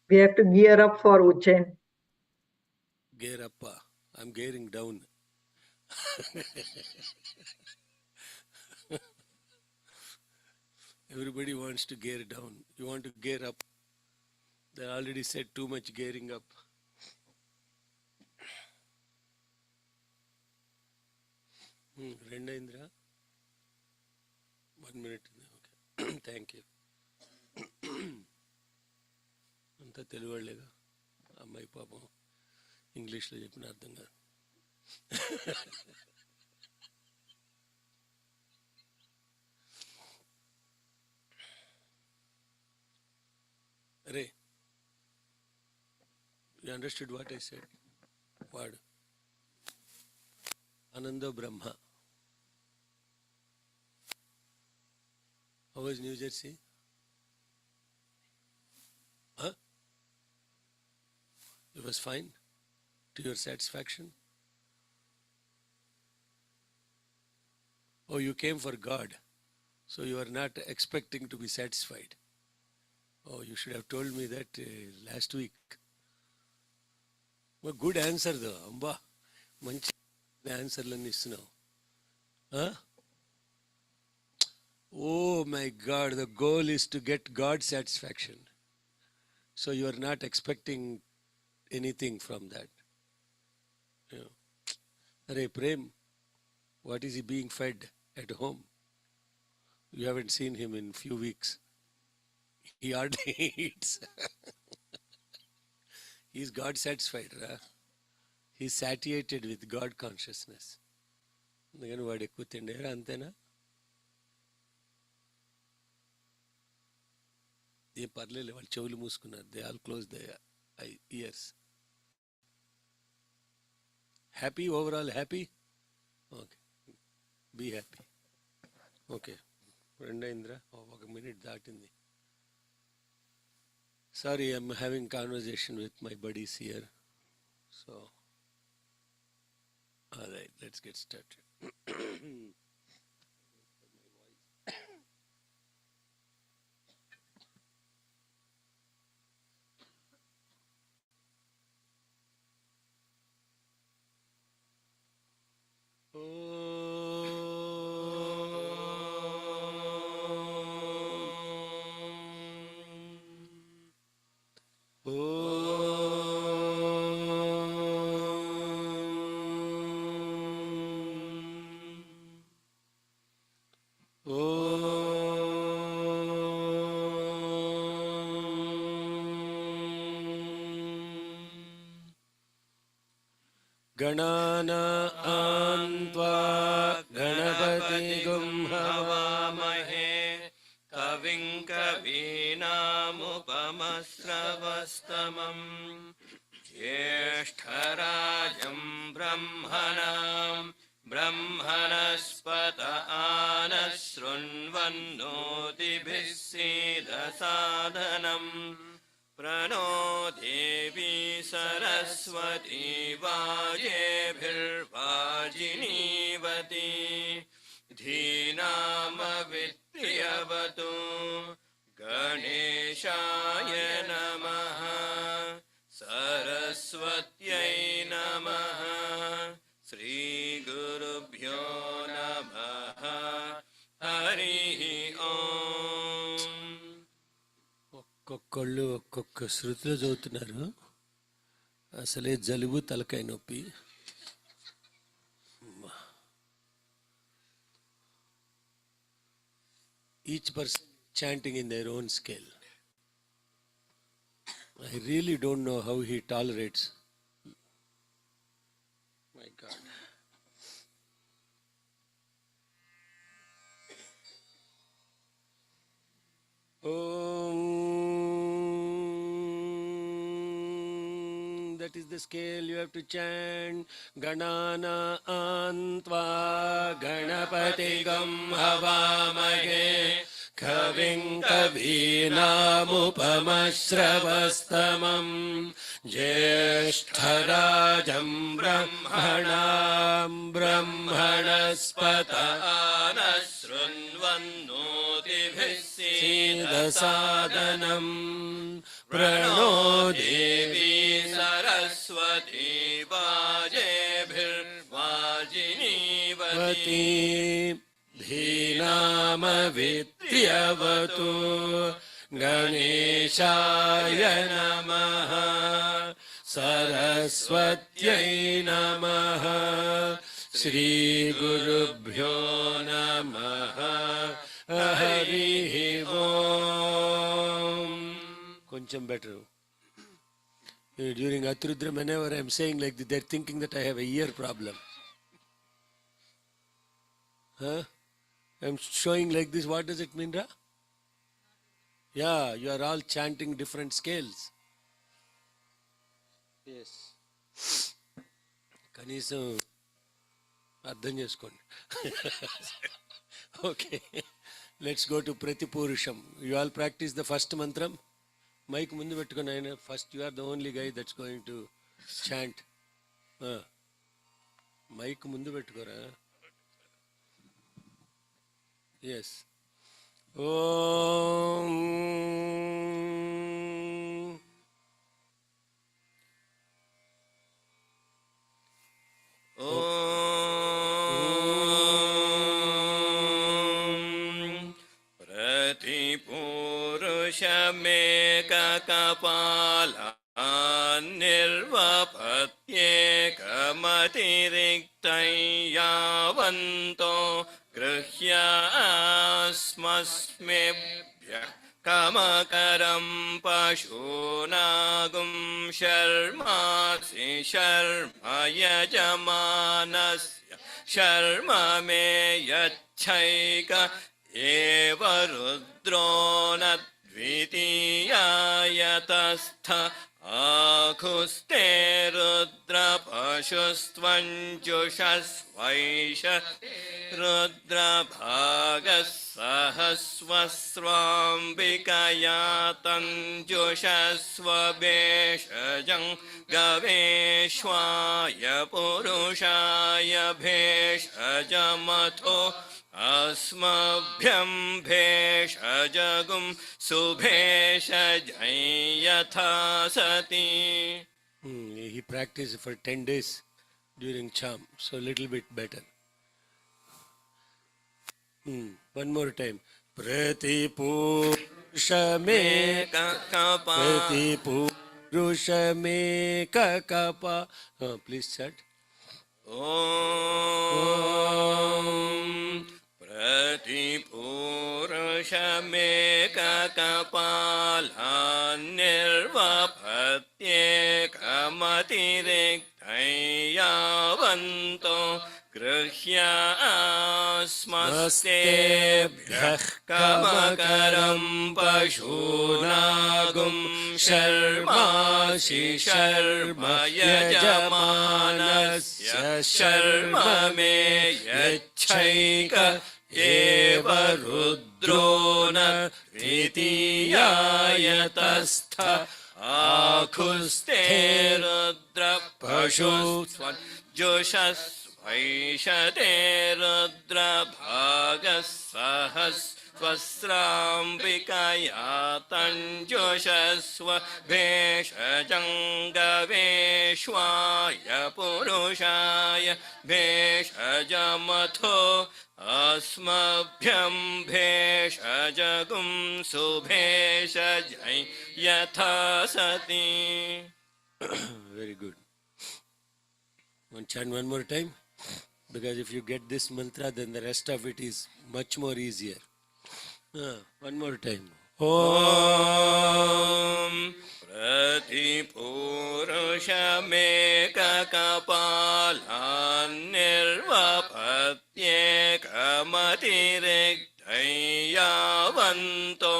We have to gear up for Uchen. Gear up. I'm gearing down. Everybody wants to gear down. You want to gear up. They already said too much gearing up. Rendendra? 1 minute. Okay. Thank you. అంతా తెలుగు వాళ్ళేగా అమ్మాయి పాపం ఇంగ్లీష్లో చెప్పిన అర్థం కాదు. అరే, you understood what I said? Word. Anando Brahma. How was New Jersey? Huh? It was fine? To your satisfaction? Oh, you came for God, so you are not expecting to be satisfied. Oh, you should have told me that last week. Well, good answer though. Amba, manchi answer lanni istunnavu. Huh? Oh my God, the goal is to get God satisfaction. So you are not expecting anything from that. You know. Arey Prem, what is he being fed at home? You haven't seen him in few weeks. He hardly eats. He's God satisfied, right? He's satiated with God consciousness. అందుకని వాడు ఎక్కువ తిండేరా, అంతేనా? ఏం పర్లేదు, వాళ్ళు చెవులు మూసుకున్నారు. They all close the ears. Happy, overall happy? Okay, be happy. Okay, రెండైందిరా, 1 minute దాటింది. Sorry, I'm having conversation with my buddies here. So, all right, let's get started. गणानां त्वा गणपतिगुं हवामहे कविं कवीनामुपमश्रवस्तमं ज्येष्ठराजं ब्रह्मणां ब्रह्मणस्पत आनशृण्वन्नोतिभिः सीदसादनम् प्रणो देवी सरस्वती वाजेभिर्वाजिनीवती धीनामवित्र्यवतु गणेशाय नमः सरस्वत्यै नमः श्रीगुरुभ्यो नमः हरिः ओम्. ఒక్కొక్కళ్ళు ఒక్కొక్క శృతిలో చదువుతున్నారు. అసలే జలుబు, తలకాయ నొప్పి. Each person chanting in their own scale. I really don't know how he tolerates. My God. That is the scale you have to chant. Ganana antva ganapatigam havamahe kavim kavinamupamashravastamam ज्येष्ठराजं ब्रह्मणां ब्रह्मणस्पत आनशृण्वन्नोतिभिः सीदसादनम् प्रणो देवी सरस्वती वाजेभिर्वाजिनीवती धीनामवित्र्यवतु गणेशाय नमः सरस्वत्यै नमः श्रीगुरुभ्यो नमः हरिः ओम्. Koncham better. During Atrudra, whenever I am saying like this, they are thinking that I have a ear problem. Huh? I am showing like this. What does it mean, Ra? Yeah, you are all chanting different scales. Yes. Kanisa అర్థం చేసుకోండి. Okay. Let's go to pratipūruṣam. You all practice the first mantram. Mic mundu pettukoni ayina. First, you are the only guy that's going to chant. Mic mundu pettukora. Yes. Om. निर्वपत्येकमतिरिक्तं यावन्तो गृह्यास्मस्मेभ्यः कमकरं पशूनागुं शर्मासि शर्म यजमानस्य शर्म मे यच्छैक एव रुद्रो न द्वितीयायतस्थ आखुस्ते रुद्रपशुस्त्वञ्जुषस्वैष रुद्रभागः सहस्वस्राम्बिकया तञ्जुषस्वभेषजं गवेश्वाय पुरुषाय भेषजमथो अस्मभ्यं भेषजगुं सुभेषजं यथा सति. He practiced for 10 days during Cham, so a little bit better. One more time. Pratipūruṣamekakapa. Please chant. Om pratipūruṣamekakapālaṃ nirvapatyekamatirektaṃ yavanto गृह्यास्मस्तेभ्यः कमकरं पशूनागुं शर्मासि शर्म यजमानस्य शर्म मे यच्छैक एव रुद्रो न द्वितीयायतस्थ आखुस्ते रुद्रपशुस्त्वञ्जुषस्वैषते रुद्रभागः सहस्वस्राम्बिकया तञ्जुषस्व भेषजं गवेश्वाय पुरुषाय भेषजमथो अस्मभ्यं भेषजगुं सुभेषजं यथा सति. Very good. Want to chant one more time? Because if you get this mantra, then the rest of it is much more easier. One more time. Om pratipūruṣamekakapālaṃ nirvapatyekamatirektaṃ yavanto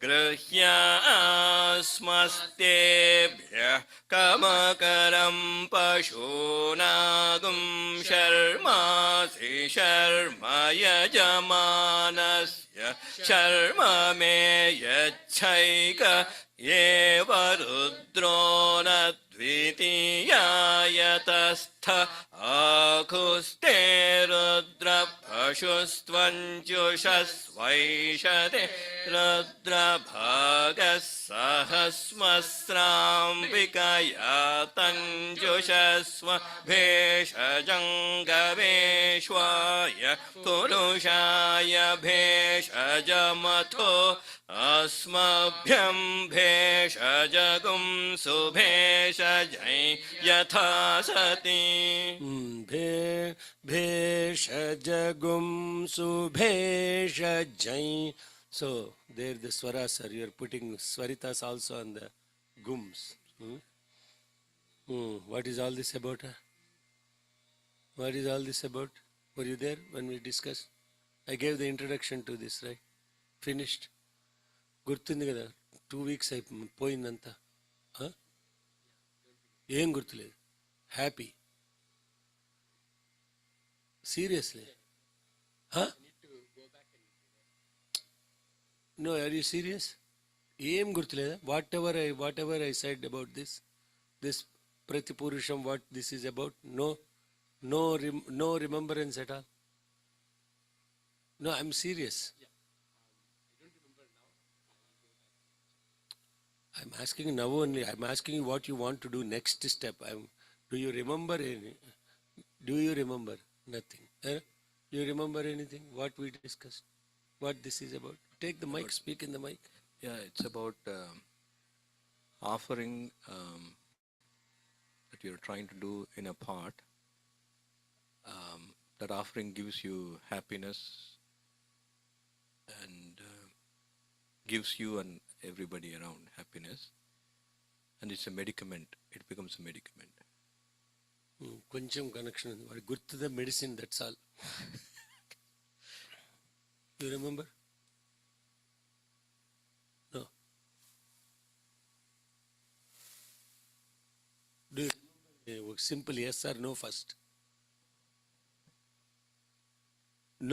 गृह्यास्मस्तेभ्यः कमकरं पशूनागुं शर्मासि शर्म यजमानस्य शर्म मे यच्छैक एव रुद्रो न द्वितीयायतस्थ आकुस्ते रुद्रपशुस्त्वञ्जुषस्वैषते रुद्रभागः सहस्मस्राम्बिकया तञ्जुषस्व भेषजङ्गवेश्वाय पुरुषाय भेषजमथो अस्मभ्यं भेषजगुं सुभेषजै यथा सति Bheshajagum subheshajai. So there the swaras are, you are putting swaritas also on the gums. What is all this about? Huh? What is all this about? Were you there when we discussed? I gave the introduction to this, right? Finished. గుర్తుంది కదా 2 weeks అయిపోయిందంతా ఏం గుర్తులేదు happy seriously no are you serious ఏం గుర్తులేదా whatever I said about this ప్రతిపురుషం what this is about no remembrance at all no I'm serious I'm asking now only. I'm asking you what you want to do next step. Do you remember any? Do you remember? Nothing. Do you remember anything? What we discussed? What this is about? Take the mic. Speak in the mic. Yeah, it's about offering that you're trying to do in a pot. That offering gives you happiness and gives you and everybody around happiness, and it's a medicament. It becomes a medicament. కొంచెం connection ఉంది వాడి గుర్తుద medicine that's all you remember no do simple S R no first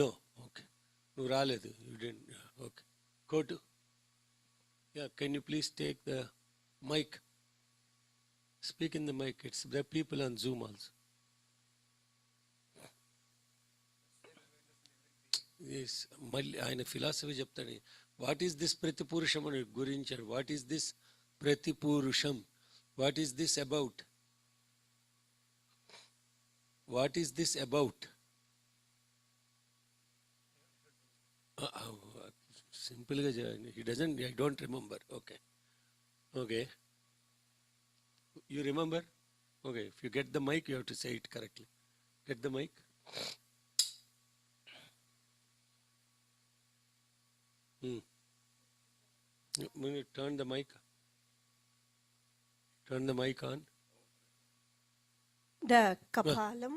no okay నువ్వు రాలేదు you didn't okay coat Yeah, can you please take the mic? Speak in the mic. It's the people on Zoom also. Yes, ఆయన philosophy చెప్తాడు. What is this ప్రతిపురుషం అని గురించాడు. What is this ప్రతిపురుషం? What is this about? What is this about? సింపుల్గా he doesn't, I don't remember. Okay. You remember? Okay, if you get the mic, you have to say it correctly. Get the mic. When you turn the mic on. The kapalam,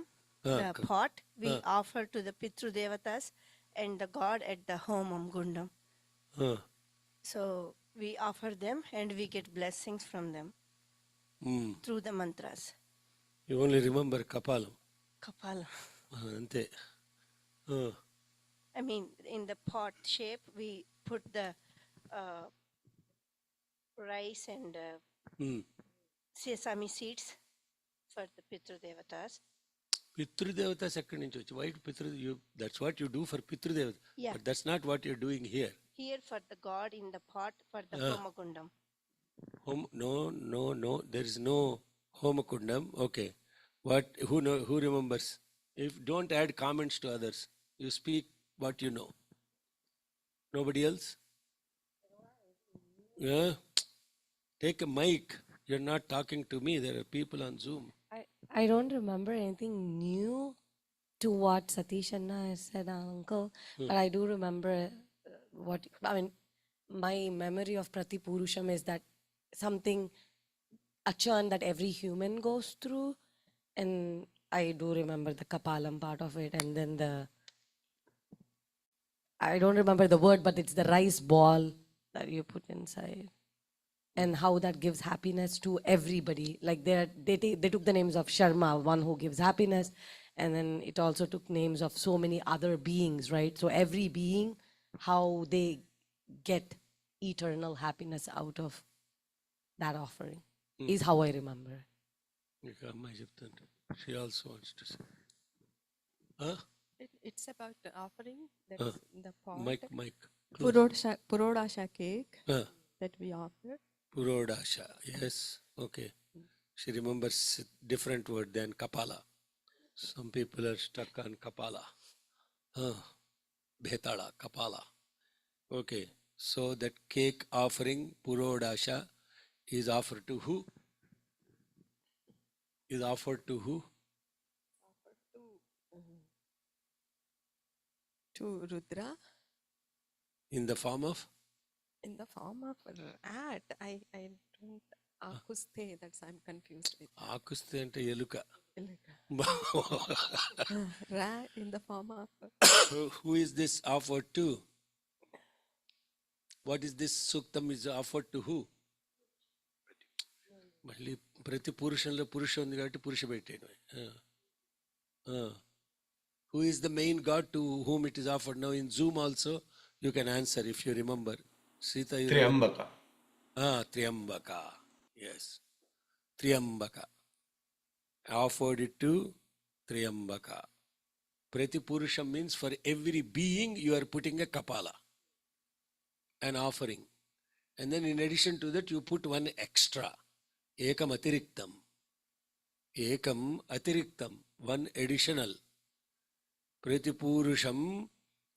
the pot, we offer to the Pitru Devatas and the god at the Homam Gundam. So we offer them and we get blessings from them through the mantras. You only remember kapalam. Kapala. Ante. I mean, in the pot shape, we put the rice and sesame seeds for the Pitru Devatas. పితృదేవతాస్ ఎక్కడి నుంచి వచ్చి wait that's what you do for పితృదేవత Yeah. But that's not what you doing here Here for the god in the pot for the Homagundam. No, there is no homakundam. Okay, who remembers? If don't add comments to others, you speak what you know. Nobody else? Yeah, take a mic. You're not talking to me. There are people on Zoom. I don't remember anything new to what Satish Anna has said, Uncle, but I do remember my memory of pratipūruṣam is that something, a churn that every human goes through, and I do remember the kapalam part of it, and then I don't remember the word, but it's the rice ball that you put inside. And how that gives happiness to everybody. Like they took the names of Sharma, one who gives happiness, and then it also took names of so many other beings, right? So every being, how they get eternal happiness out of that offering is how I remember. ఇక అమ్మాయి చెప్తాను. She also wants to say. Huh? It's about the offering that Huh. is in the pot. Mic. Close. Purodasha cake Huh. that we offer. Purodasha. Yes. Okay. She remembers different word than Kapala. Some people are stuck on Kapala. Bhetala, Kapala. Okay. So that cake offering, Purodasha, is offered to who? Is offered to who? To Rudra In the form of? in the form of rat. I don't akuste. That's I'm confused with. ఆకుస్తే అంటే ఎలుక. Rat in the form of. Who is this offered to? What is this suktam is offered to who? మళ్ళీ ప్రతి పురుషంలో పురుష ఉంది కాబట్టి పురుష పెట్టాను. Who is the main god to whom it is offered? Now in Zoom also you can answer if you remember. Sita, you Triambaka. Triambaka. Yes. Triambaka. Offered it to Triambaka. Pratipūruṣam means for every being you are putting a kapala, an offering. And then in addition to that you put one extra. Ekam atiriktam. Ekam atiriktam. One additional. Pratipūruṣam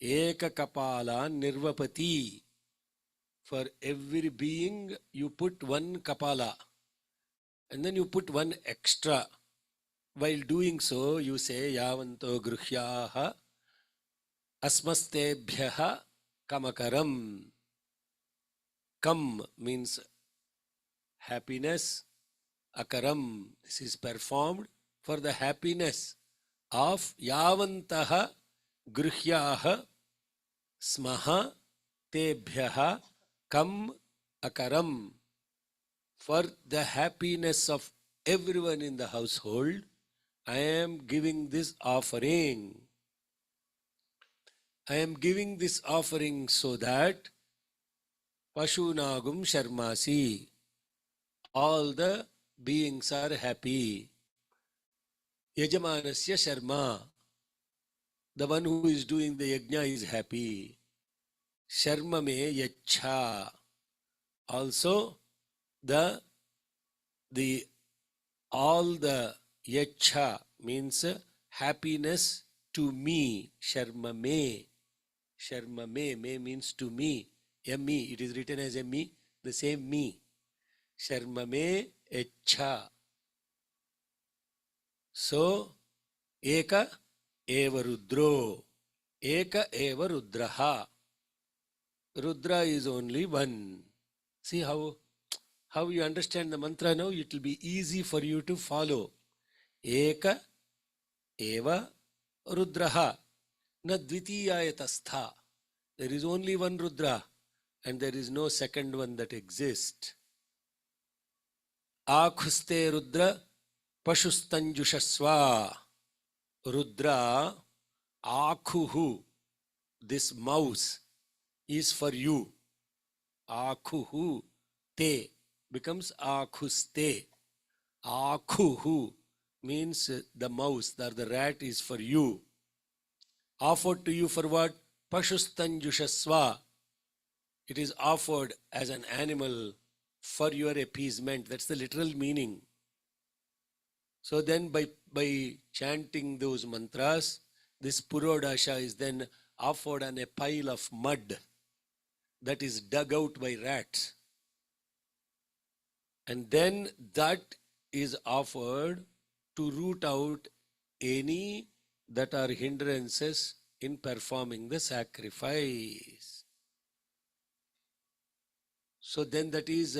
eka kapala nirvapati. For every being you put one kapala. And then you put one extra. While doing so, you say, Yavanto gruhyaha asmastebhyaha kamakaram. Kam means happiness. Akaram, this is performed for the happiness of Yavantaha gruhyaha smaha tebhyaha kam akaram. For the happiness of everyone in the household, I am giving this offering. I am giving this offering so that Pashunagum Sharmasi, all the beings are happy. Yajamanasya Sharma, the one who is doing the yajna is happy. Sharma me yacha, also all the yacha means happiness to me. Sharma me. Sharma me. Me means to me. Me. It is written as a me. The same me. Sharma me yacha. So, eka eva rudro. Eka eva rudraha. Rudra is only one. See how you understand the mantra now? It will be easy for you to follow. Eka eva rudraha na dvitiyayatastha. There is only one Rudra and there is no second one that exists. Akhuste Rudra pashustanjushasva. Rudra, akhuhu, this mouse is for you. Akhuhu, te becomes akhuste. Akhuhu means the mouse or the rat is for you. Offered to you for what? Pashustanjushasva. It is offered as an animal for your appeasement. That's the literal meaning. So then by chanting those mantras, this Purodasha is then offered on a pile of mud that is dug out by rats. And then that is offered to root out any that are hindrances in performing the sacrifice. So then that is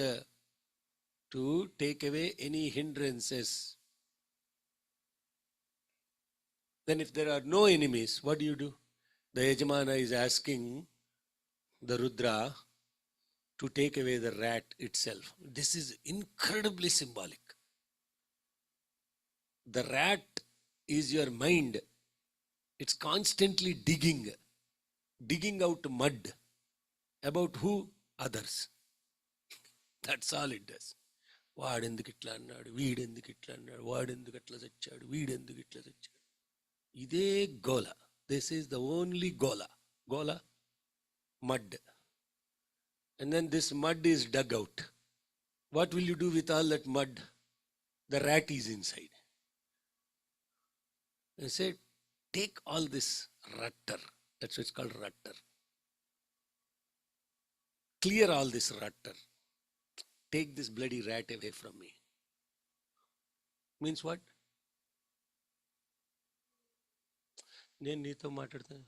to take away any hindrances. Then if there are no enemies, what do? The Yajamana is asking the Rudra to take away the rat itself. This is incredibly symbolic. The rat is your mind. It's constantly digging out mud. About who? Others. That's all it does. వాడెందుకు ఇట్లా అన్నాడు, వీడెందుకు ఇట్లా అన్నాడు, వాడెందుకు అట్లా చచ్చాడు, వీడెందుకు ఇట్లా చచ్చాడు. ఇదే గోల. దిస్ ఈస్ ద ఓన్లీ గోల. గోల, mud. And then this mud is dug out. What will you do with all that mud? The rat is inside. I said, take all this rutter. That's what it's called, rutter. Clear all this rutter. Take this bloody rat away from me. Means what? నేను నీతో మాట్లాడతాను.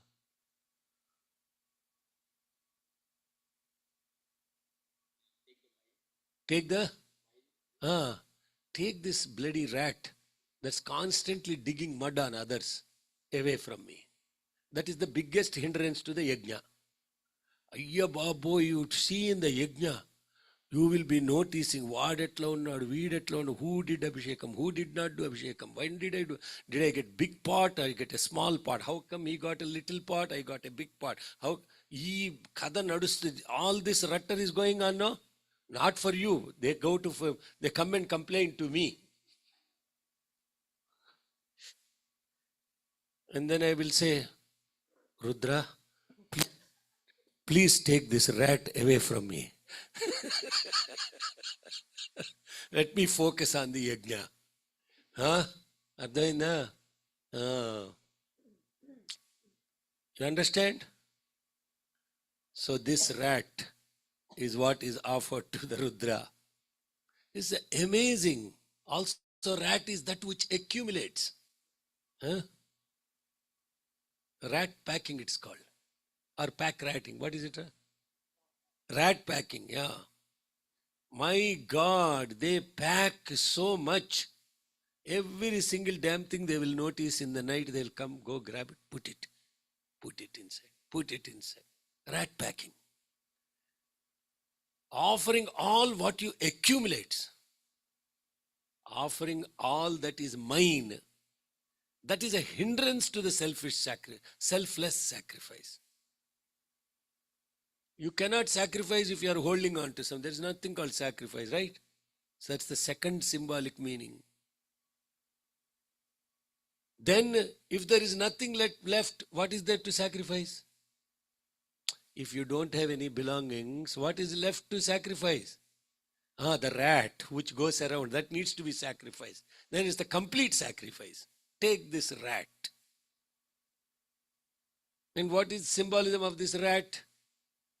Take this bloody rat that's constantly digging mud on others away from me. That is the biggest hindrance to the yajna. Ayya babo, you see in the yajna, you will be noticing vaadetla unnadu, veedetla unnadu, who did abhishekam, who did not do abhishekam, when did I do, did I get big pot or I get a small pot, how come he got a little pot, I got a big pot, how ee kada nadustu, all this rutter is going on, no? Not for you. They go to, they come and complain to me. And then I will say, Rudra, please take this rat away from me. Let me focus on the yajna. Huh? Adhaina? You understand? So this rat is what is offered to the Rudra. It's amazing. Also, rat is that which accumulates. Huh? Rat packing, it's called. Or pack ratting. What is it? Rat packing, yeah. My God, they pack so much. Every single damn thing they will notice in the night, they'll come, go grab it, put it inside, put it inside. Rat packing. Offering all what you accumulate. Offering all that is mine. That is a hindrance to the selfless sacrifice. You cannot sacrifice if you are holding on to something. There is nothing called sacrifice, right? So that's the second symbolic meaning. Then, if there is nothing left, what is there to sacrifice? If you don't have any belongings, what is left to sacrifice? The rat which goes around, that needs to be sacrificed. Then it's the complete sacrifice. Take this rat. And what is symbolism of this rat?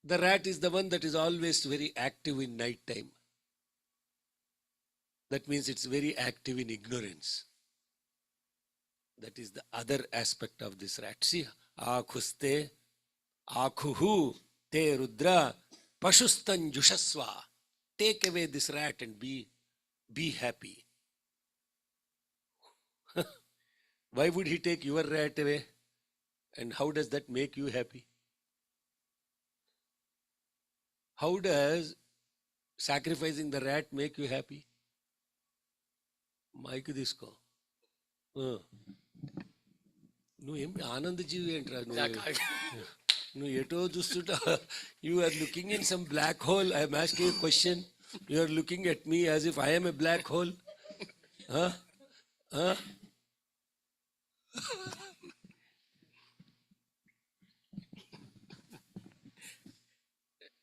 The rat is the one that is always very active in night time. That means it's very active in ignorance. That is the other aspect of this rat. See, akhuste, akhuhu, te rudra, pashustan jushasva. Take away this rat and be happy. Why would he take your rat away? And how does that make you happy? How does sacrificing the rat make you happy? Mike disko. నువ్వు ఏం ఆనందజీవి ఏంట్రా నువ్వు ఎటో చూస్తుంటా you are looking in some black hole I am asking a question, you are looking at me as if I am a black hole.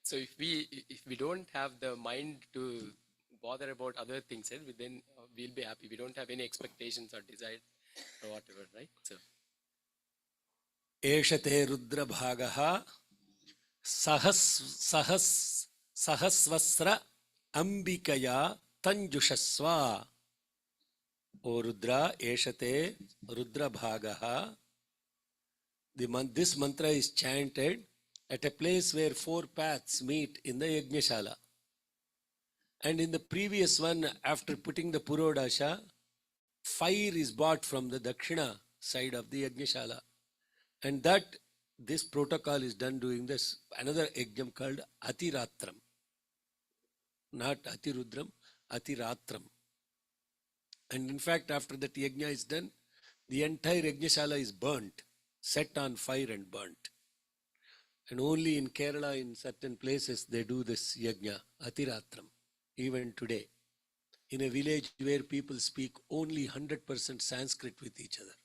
So if we don't have the mind to bother about other things, then we'll be happy. We don't have any expectations or desire or whatever, right? So एषते रुद्रभागः सहस्वस्र अंबिकया तंजुषस्व. O Rudra, एषते रुद्रभागः. This mantra is chanted at a place where 4 paths meet in the Yajnashala. And in the previous one, after putting the Purodasha, fire is bought from the Dakshina side of the Yajnashala. And this protocol is done doing this another yajnam called Atiratram. Not Atirudram, Atiratram. And in fact, after that yajna is done, the entire yajnashala is burnt, set on fire and burnt. And only in Kerala, in certain places, they do this yajna, Atiratram, even today. in a village where people speak only 100% Sanskrit with each other.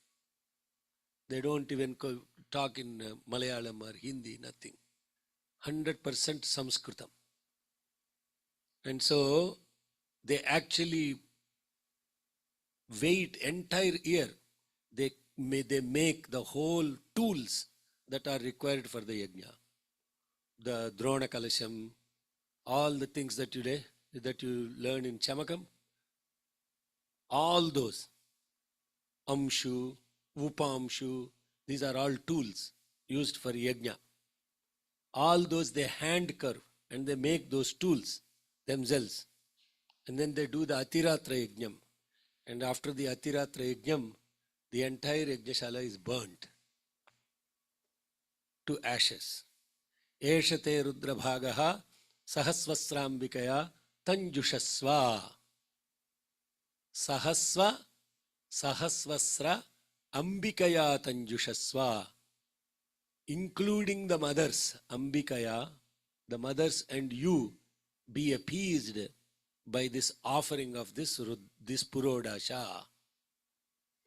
They don't even talk in Malayalam or Hindi, nothing. 100% Sanskritam. And so they actually wait entire year. They make the whole tools that are required for the yajna. The Drona Kalasham, all the things that you learn in Chamakam, all those, Amshu, Upamshu, these are all tools used for yajna. All those they hand carve and they make those tools themselves. And then they do the Atiratra Yajnam. And after the Atiratra Yajnam, the entire Yajnashala is burnt to ashes. Eshate Rudra Bhagaha Sahasvasrambikaya Tanjushasva. Sahasvasra Ambikaya Tanjushasva. Including the mothers, Ambikaya, the mothers and you, be appeased by this offering of this Purodasha.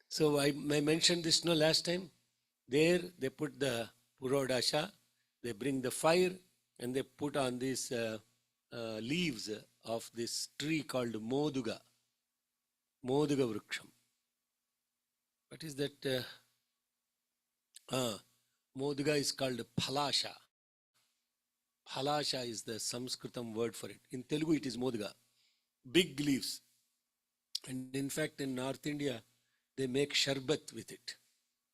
So I mentioned this last time. There they put the Purodasha, they bring the fire and they put on these leaves of this tree called Moduga Vruksham. What is that? Moduga is called Phalasha. Phalasha is the Sanskritam word for it. In Telugu it is Moduga. Big leaves. And in fact in North India they make sharbat with it.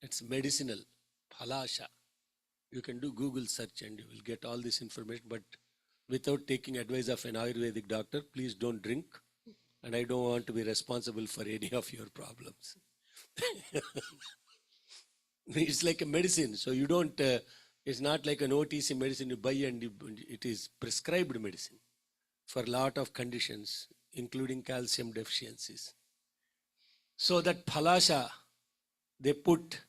It's medicinal. Phalasha. You can do Google search and you will get all this information, but without taking advice of an Ayurvedic doctor, please don't drink. And I don't want to be responsible for any of your problems. It's like a medicine. So you don't, it's not like an OTC medicine you buy and it is prescribed medicine for a lot of conditions, including calcium deficiencies. So that phalasha, they put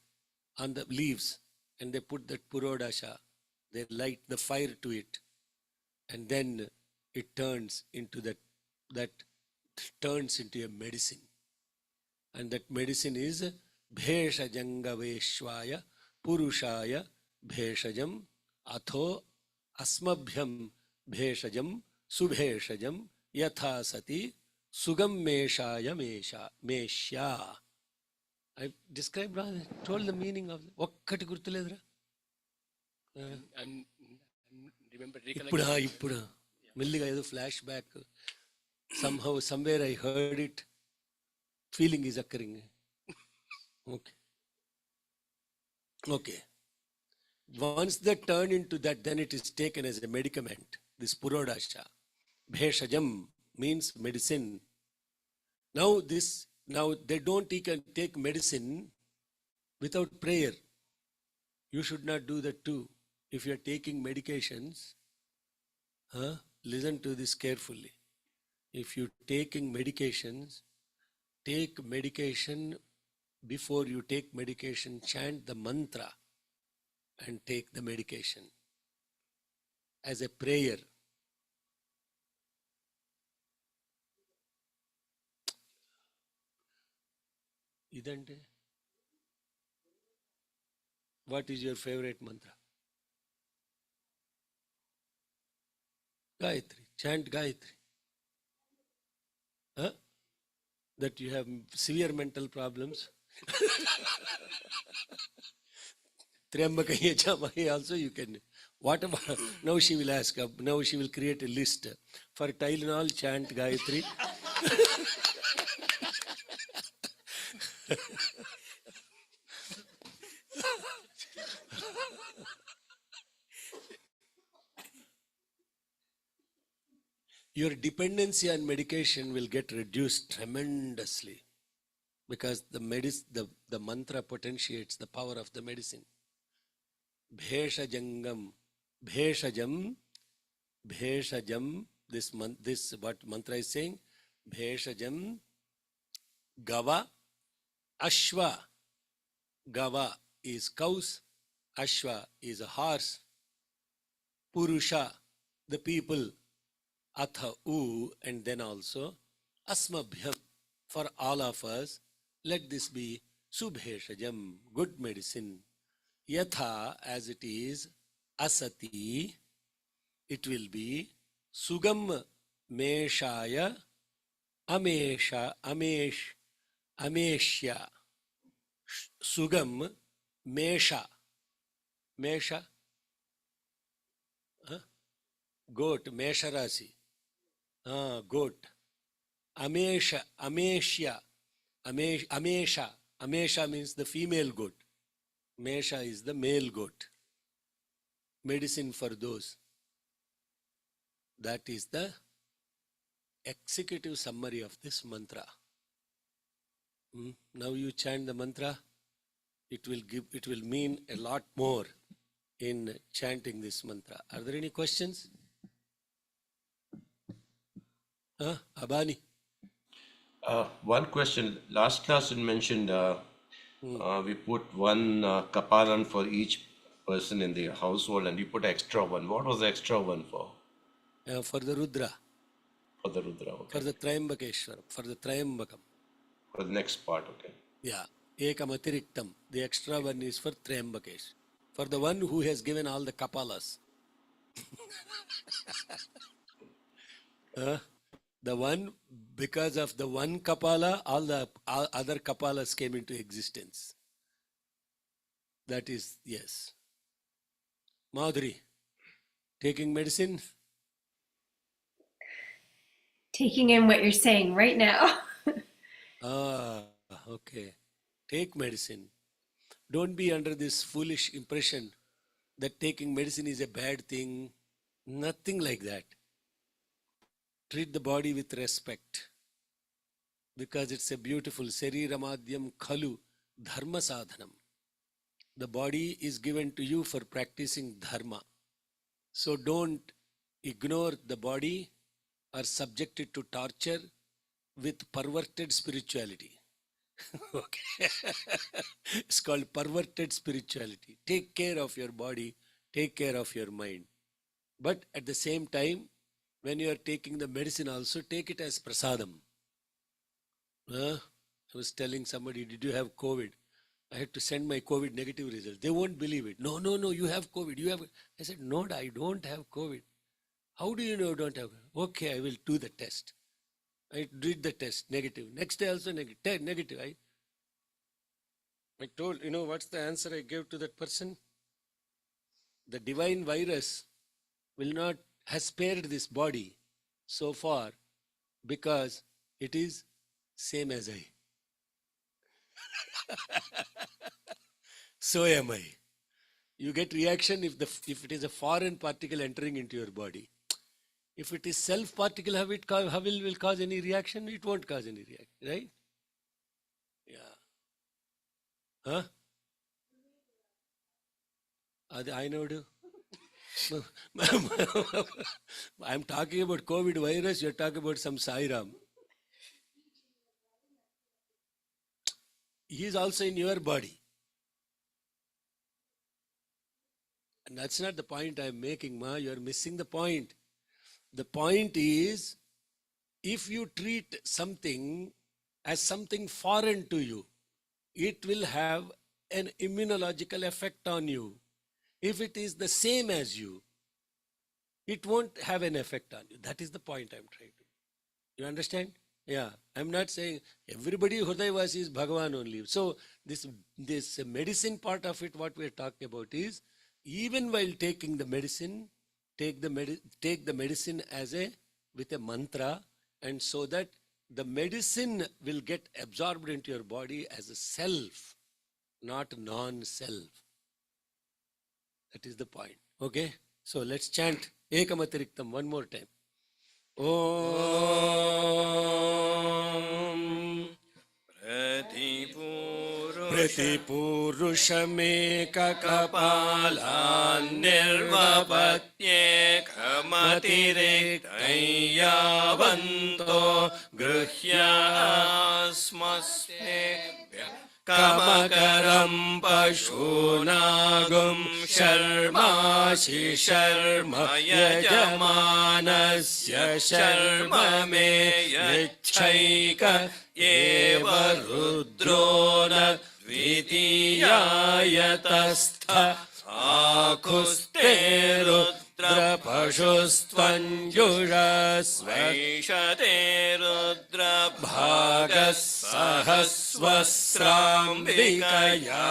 on the leaves and they put that purodasha, they light the fire to it, and then it turns into that turns into a medicine. And that medicine is Bheshajangaveshvaya Purushaya Bheshajam Atho Asmabhyam Bheshajam Subheshajam Yatha Sati Sugam Meshaya Meshya. I described, told the meaning of it. Okkati gurtuledra. I'm remember Ippuda. Melliga edo flashback. Somehow, somewhere I heard it. Feeling is occurring. Okay. Once they turn into that, then it is taken as a medicament. This purodasha. Bheshajam means medicine. Now they don't take medicine without prayer. You should not do that too. If you are taking medications, listen to this carefully. If you're taking medications, take medication. Before you take medication, chant the mantra and take the medication as a prayer. Idante? What is your favorite mantra? Gayatri. Chant Gayatri. That you have severe mental problems. Triambaka Yajamahi also you can. Whatever. Now she will ask. Now she will create a list. For Tylenol, chant Gayatri. Your dependency on medication will get reduced tremendously because the mantra potentiates the power of the medicine. Bheshajangam, Bheshajam, this what mantra is saying, Bheshajam, Gava, Ashva. Gava is cows, Ashva is a horse, Purusha, the people, Atha U, and then also Asmabhyam, for all of us, let this be subheshajam, good medicine. Yatha, as it is, asati, it will be sugam meshaya, ameshya, sugam mesha, goat, mesharasi, goat, ameshya, amesha means the female goat, mesha is the male goat. Medicine for those. That is the executive summary of this mantra. Now you chant the mantra, it will mean a lot more in chanting this mantra. Are there any questions? Abani? One question. Last class you mentioned we put one kapalan for each person in the household, and you put extra one. What was the extra one for? For the Rudra. For the Rudra, okay. For the Triambakeshwaram. For the Triambakam. For the next part, okay. Yeah. Ekam atiriktam. The extra one is for Triambakesh. For the one who has given all the kapalas. The one, because of the one kapala, all the other kapalas came into existence. That is, yes. Madhuri, taking medicine? Taking in what you're saying right now. Okay. Take medicine. Don't be under this foolish impression that taking medicine is a bad thing. Nothing like that. Treat the body with respect, because it's a beautiful Sariramadhyam Khalu Dharma Sadhanam. The body is given to you for practicing Dharma. So don't ignore the body or subject it to torture with perverted spirituality. Okay. It's called perverted spirituality. Take care of your body, take care of your mind. But at the same time, when you are taking the medicine also, take it as prasadam. I was telling somebody, did you have COVID? I had to send my COVID negative results. They won't believe it. No, you have COVID. You have. I said, no, I don't have COVID. How do you know you don't have COVID? Okay, I will do the test. I did the test, negative. Next day also negative. I told, what's the answer I gave to that person? The divine virus has spared this body so far because it is same as I. So am I. You get reaction if it is a foreign particle entering into your body. If it is self particle, how will cause any reaction? It won't cause any reaction, right? Yeah. Huh? I know. I'm talking about COVID virus, you're talking about some Sairam. He is also in your body. And that's not the point I'm making, Ma. You're missing the point. The point is, if you treat something as something foreign to you, it will have an immunological effect on you. If it is the same as you, it won't have an effect on you. That is the point I'm trying to. You understand? Yeah. I'm not saying everybody Hridayavasi is Bhagavan only. So this medicine part of it, what we're talking about is, even while taking the medicine, take the medicine with a mantra, and so that the medicine will get absorbed into your body as a self, not non-self. That is the point. Okay? So let's chant Ekamatiriktam one more time. Om Pratipūruṣamekakapalan nirvapatyekamatirektam yavanto gruhyasmasmebhya kamakara सुखं पशूनागुं शर्माशि शर्म यजमानस्य शर्म मे यच्छैक एव रुद्रो न द्वितीयायतस्थ आकुस्ते रुद्रपशुस्त्वञ्जुषस्वैषते रुद्रभागः सहस्वस्राम्बिकया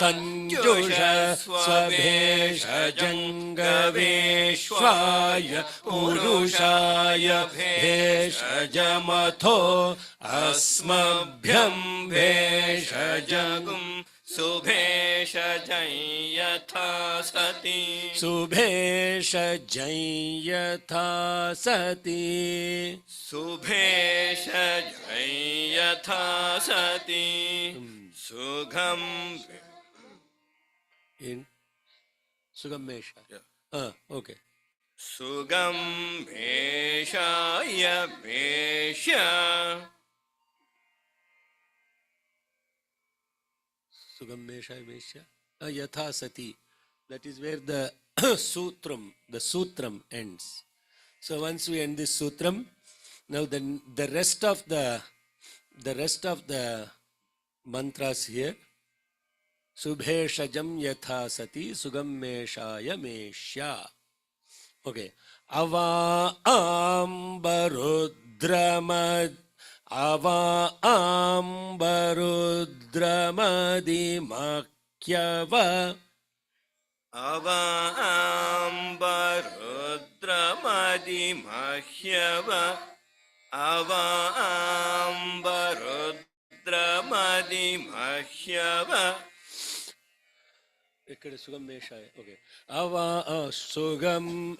तञ्जुषस्वभेषजङ्गवेश्वाय पुरुषाय भेषजमथो अस्मभ्यं भेषजगुं सुभेषजं यथा सति सुभेषजं यथा सति सुभेषजं यथा सति सुगम In Sugamesha. Okay. सुगम्भेशाय भेष्य Sugamesha Mesha. Yatha Sati. That is where the sutram ends. So once we end this sutram, now then the rest of the mantras here. Subheshajam yatha sati sugammeshaya meshya. Okay. Ava ambarudramad Ava ambarudramadi makyava Ava ambarudramadi mahyava Ava ambarudramadi mahyava. Okay. Ava Sugam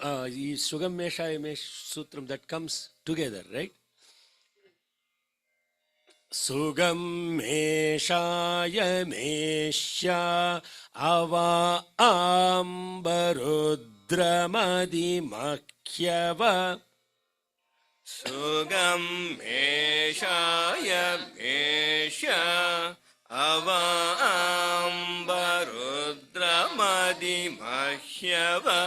Meshaya Mesh Sutram that comes together, right? Sugam Meshaya Meshya Ava Ambarudramadi Makyava Sugam Meshaya Meshya Ava ambarudramadi mahyava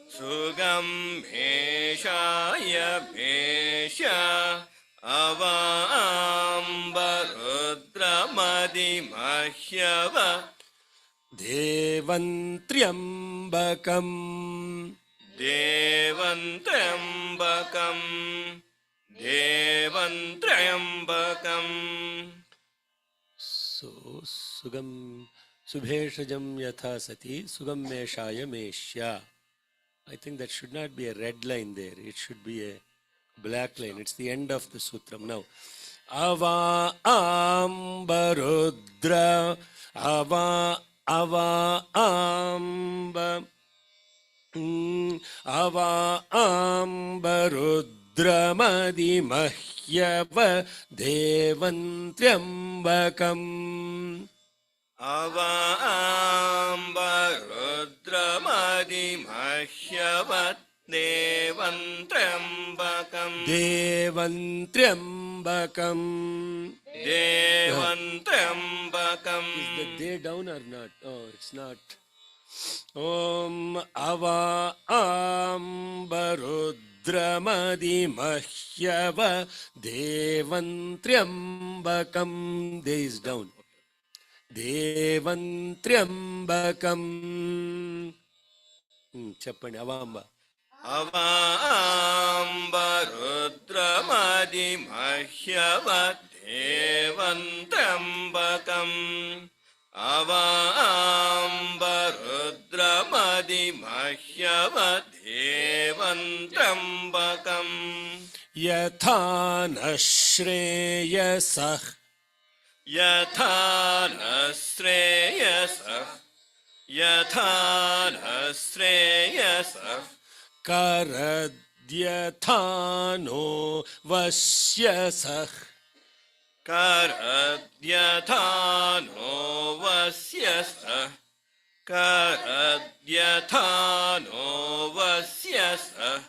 Sugam Meshaya Meshya Ava ambarudramadi mahyava Devantriambakam Devantriambakam Devantriambakam. So Subheshajam Yatha Sati Sugam Meshaya Meshya. I think that should not be a red line there. It should be a black line. It's the end of the sutram. Now, Ava Ambarudra Ava Amba Ava Ambarudramadi Mahyava Devantriambakam Ava ambarudramadi mahyava Devantriambakam Devantriambakam. Devantriambakam. Is the day down or not? Oh, it's not. Om Ava Ambarudramadi Mahyava Devantriambakam. Day is down. Devantriambakam. Chappani Avamba. Avambarudramadi mahyava Devantriambakam Avambarudramadi mahyava Devantriambakam Yathana Shreyasah Yathana Shreyasah Yathana Shreyasah Karadyathano Vasyasah Karadyathano Vasyasah Karadyathano Vasyasah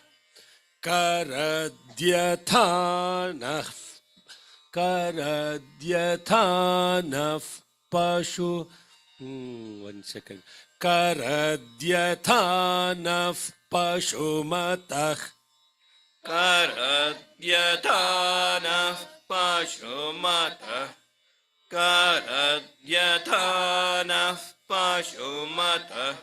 Karadyathana pashu. 1 second. Karadyathanav pashumatah. Karadyathana pashumata. Karadyathana pashumata.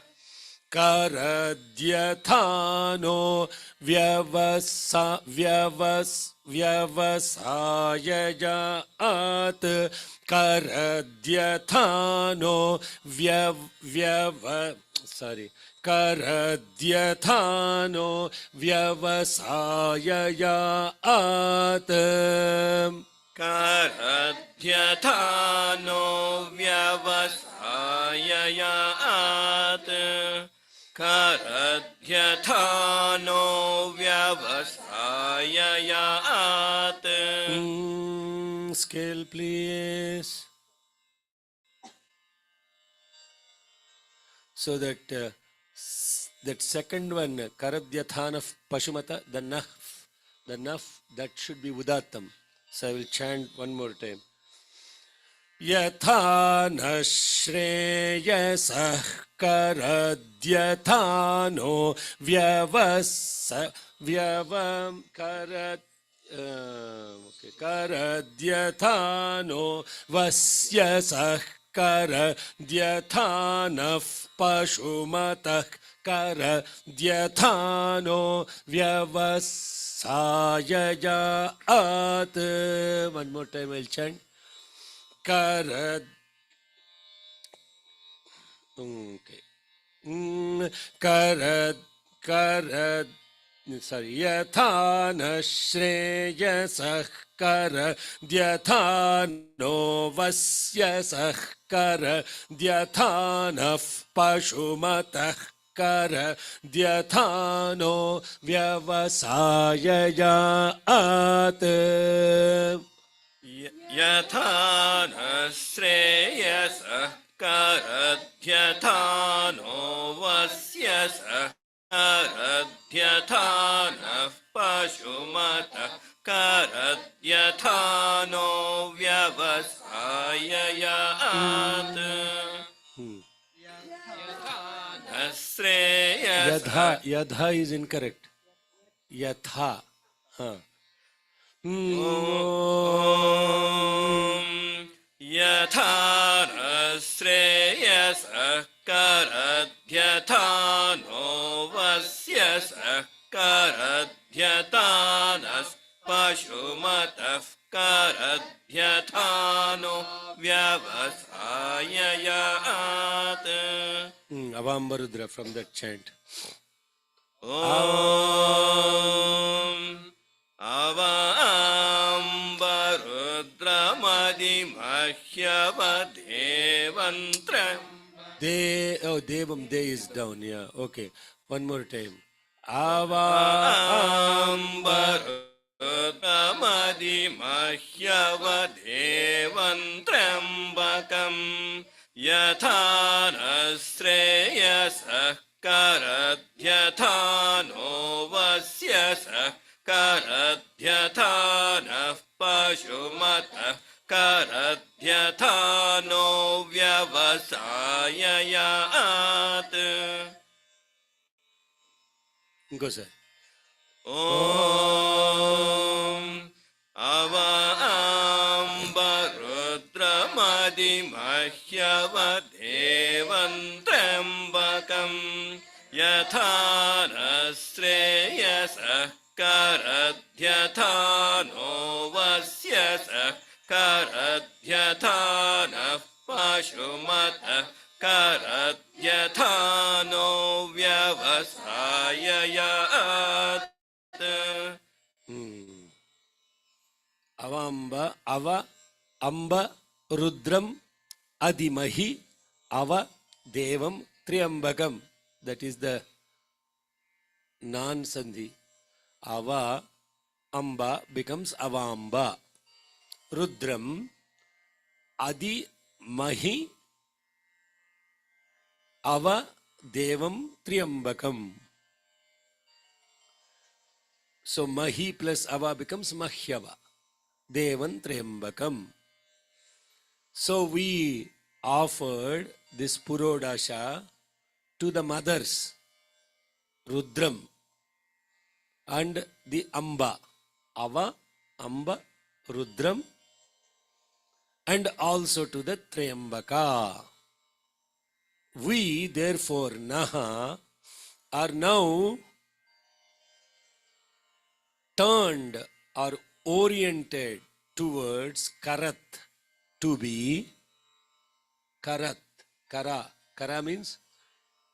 Karadyathano vyavasayayaat. Karadyathano Karadyathano vyavasayayaat. Karadyathano vyavasayayaat. Karadyathano vyavasayayaat. Scale, please. So that second one, Karadyathana Pashumata, the naf, that should be Udattam. So I will chant one more time. Yathana Shreyasah Karadyathano Vyavam Karadyathano Vasyasah Karadyathana Pashumatah. Karadyathano Vyavasayayaat. One more time I'll chant. Yathana Shreyasah Karadyathano Vasyasah Karadyathana Pashumatah. Karadyathano Vyavasayayaat. Yathana Shreyasa Karadyathano Vasyasa Karadyathana Pashumata Karadyathano Vyavasayayaat. Yadha is incorrect. Yatha. Yathana Shreyasa Karadyathano Vasyasa Karadyathana Pashumata Karadyathano Vyavasayayaat. Avambarudra from that chant. Om Avambarudramadimahyavadevantram. Devam, de is down, yeah, okay. One more time. Avambarudramadimahyavadevantrambakam. Yathana Shreyasa Karadyathano Vasyasa Karadyathana Pashumata Karadyathano Vyavasayayaat. Go, sir. Om Avambarudramadimahyavadevantrambakam. Yathana Shreyasa Karadyathano Vasyasa Karadyathana Pashumata Karadyathano Vyavasayayaat. Amba Rudram Adimahi Ava Devam Triambakam. That is the non-sandhi. Ava Amba becomes Avamba. Rudram Adi Mahi Ava Devam Triambakam. So Mahi plus Ava becomes Mahyava. Devan Triambakam. So we offered this Purodasha to the mothers, Rudram and the Amba. Ava, Amba, Rudram, and also to the Triambaka. We, therefore, Naha, are now turned or oriented towards Karat, to be Karat. Kara means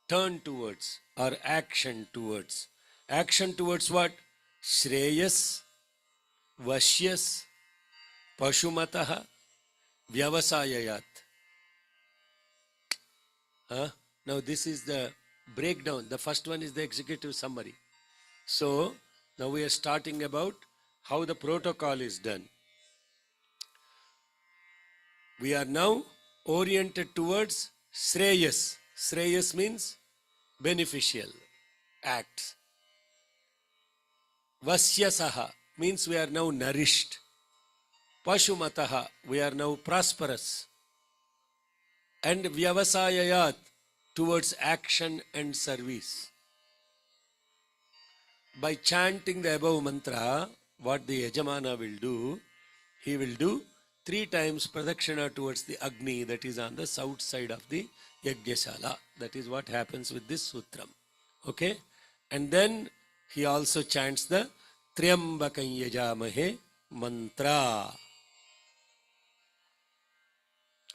turn towards or action towards. Action towards what? Shreyas, Vashyas, Pashumataha, Vyavasayayat. Now this is the breakdown. The first one is the executive summary. So now we are starting about how the protocol is done. We are now oriented towards Shreyas. Shreyas means beneficial acts. Vasyasaha means we are now nourished. Pashumataha, we are now prosperous. And Vyavasayayat, towards action and service. By chanting the above mantra, what the Yajamana will do, he will do 3 times pradakshina towards the Agni that is on the south side of the Yajnashala. That is what happens with this sutram. Okay? And then he also chants the Triambakam Yajamahe mantra.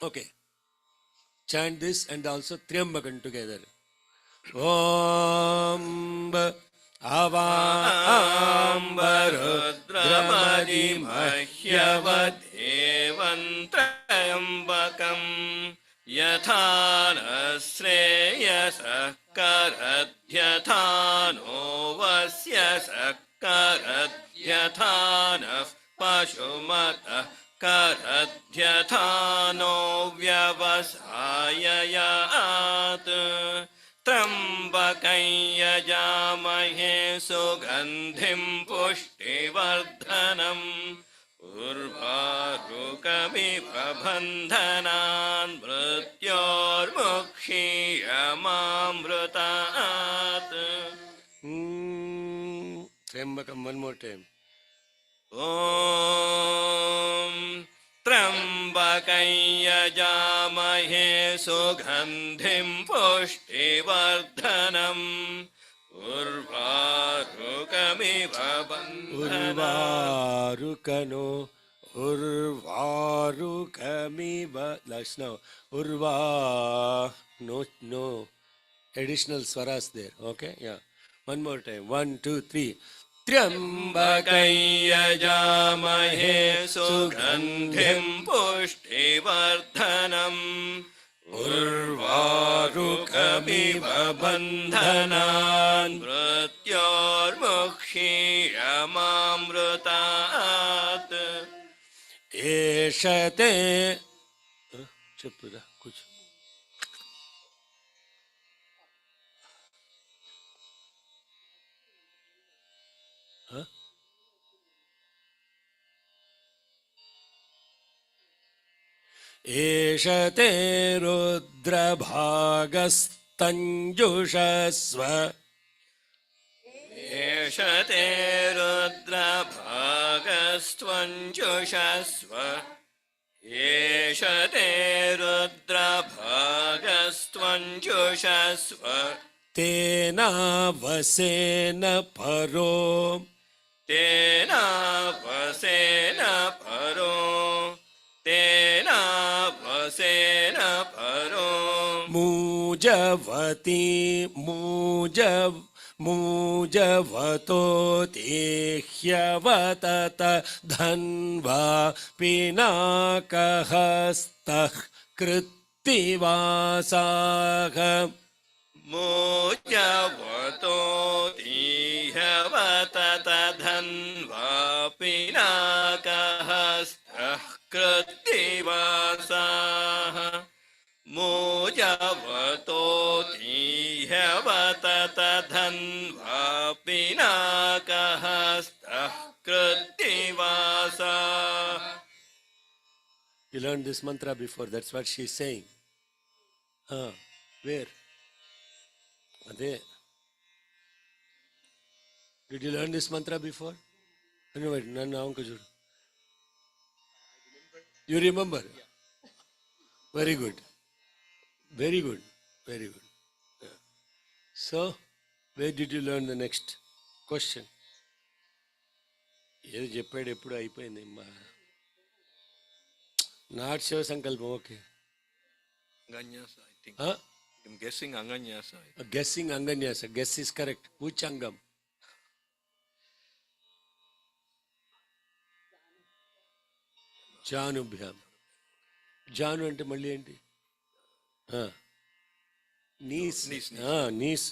Okay. Chant this and also Triambakam together. Om Ambarudramadimahyavadevantrayambakam yathana shreyasa karadhyathano vasyasa karadhyathana pashumata karadhyathano vyavasayayat Trambakam yajamahe sugandhim pushtivardhanam urvarukamiva bandhanan mrityormukshiyamamrutat. Triambakam, one more time. Om Trambakam yajamahe sugandhim pushtivardhanam urvarukamiva bandhanam. Urvarukamiva. Last now. No additional swaras there. Okay? Yeah. One more time. 1, 2, 3. Trambakam yajamahe sugandhim pushtivardhanam urvarukamiva bandhanan mrityormukshiyamamrutat. Eshate. Cheppuda. Kuch. Eshate rudrabhagastanjushasva. Eshate rudrabhagastvanjushasva. Eshate rudrabhagastvanjushasva. Tena vasena paro. Tena vasena paro. Tena vasena paro. Mujavato tehyavatata dhanva pinakahastah krittivasaha. Mujavato tihavatata dhanva pinakahastah krittivasaha. Mujavato tihavatata dhanva pinakahastah krittivasaha. You learned this mantra before, that's what she is saying. Where? Ade. Did you learn this mantra before? No, wait, you remember? Very good. Very good. Very good. Yeah. So, where did you learn the next question? ఏదో చెప్పాడు ఎప్పుడు అయిపోయింది not శివ సంకల్పం okay Anganyasa, I think. I'm guessing Anganyasa. Guessing అంగన్యాస guess is correct which అంగం జానుభ్యాం జాను అంటే మళ్ళీ ఏంటి knees knees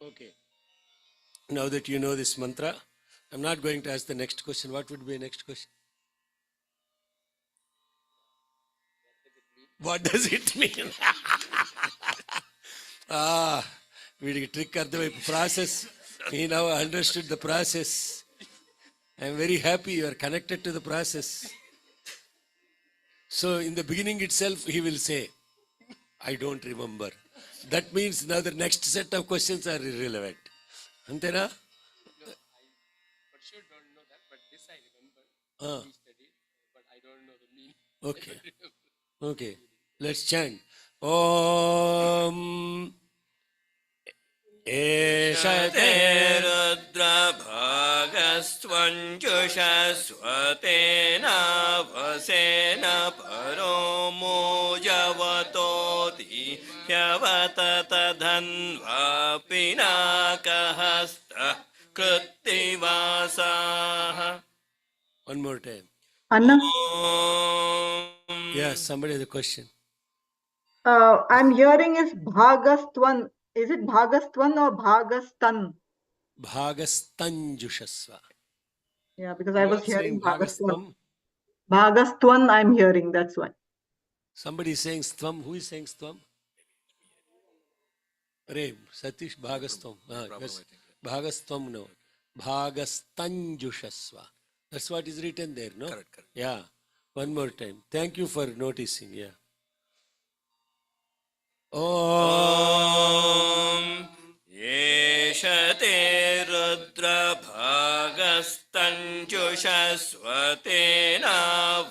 okay now that you know this mantra I'm not going to ask the next question. What would be the next question? What does it mean? వీడికి trick అర్థమైపు process he now understood the process. I am very happy you are connected to the process. So in the beginning itself he will say I don't remember. That means now the next set of questions are irrelevant. Antena? For sure don't know that, but this I remember. We studied, but I don't know the meaning. Okay. Okay. Let's chant. Om Eshate रुद्रभागस्त्वञ्जुषस्वतेना वसेन परो मोजवतोति ह्यवततधन्वा पिनाकहस्तः कृत्तिवासाः. One more time. Anna, Yes, somebody has a question. I'm hearing is Bhagastwan. Is it Bhagastwan or Bhagastan? Bhagastanjushasva. Yeah, because I You was are hearing saying Bhagastwan. Bhagastvam. Bhagastwan, I'm hearing, that's why. Somebody is saying Stvam. Who is saying Stvam? Ray, Satish Bhagastvam. Yes. Bhagastvam, no. Bhagastanjushasva. That's what is written there, no? Correct. Yeah. One more time. Thank you for noticing. Yeah. ॐ येषते रुद्रभागस्तञ्जुषस्वतेना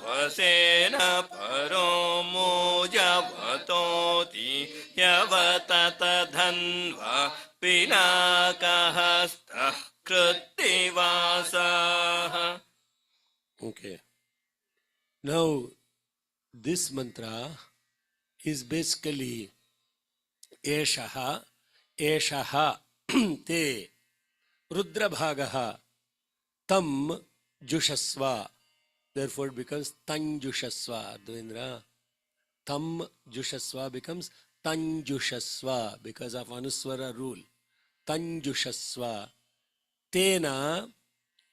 वसेन परो मोजवतोति ह्यवततधन्वा पिनाकहस्तः कृत्तिवासाः. Okay. Now, this mantra is basically Eshaha, Eshaha, Te, Rudrabhagaha, Tam Jushasva. Therefore it becomes Tanjushasva. Ardhavendra. Tam Jushasva becomes Tanjushasva because of Anuswara rule. Tanjushasva. Tena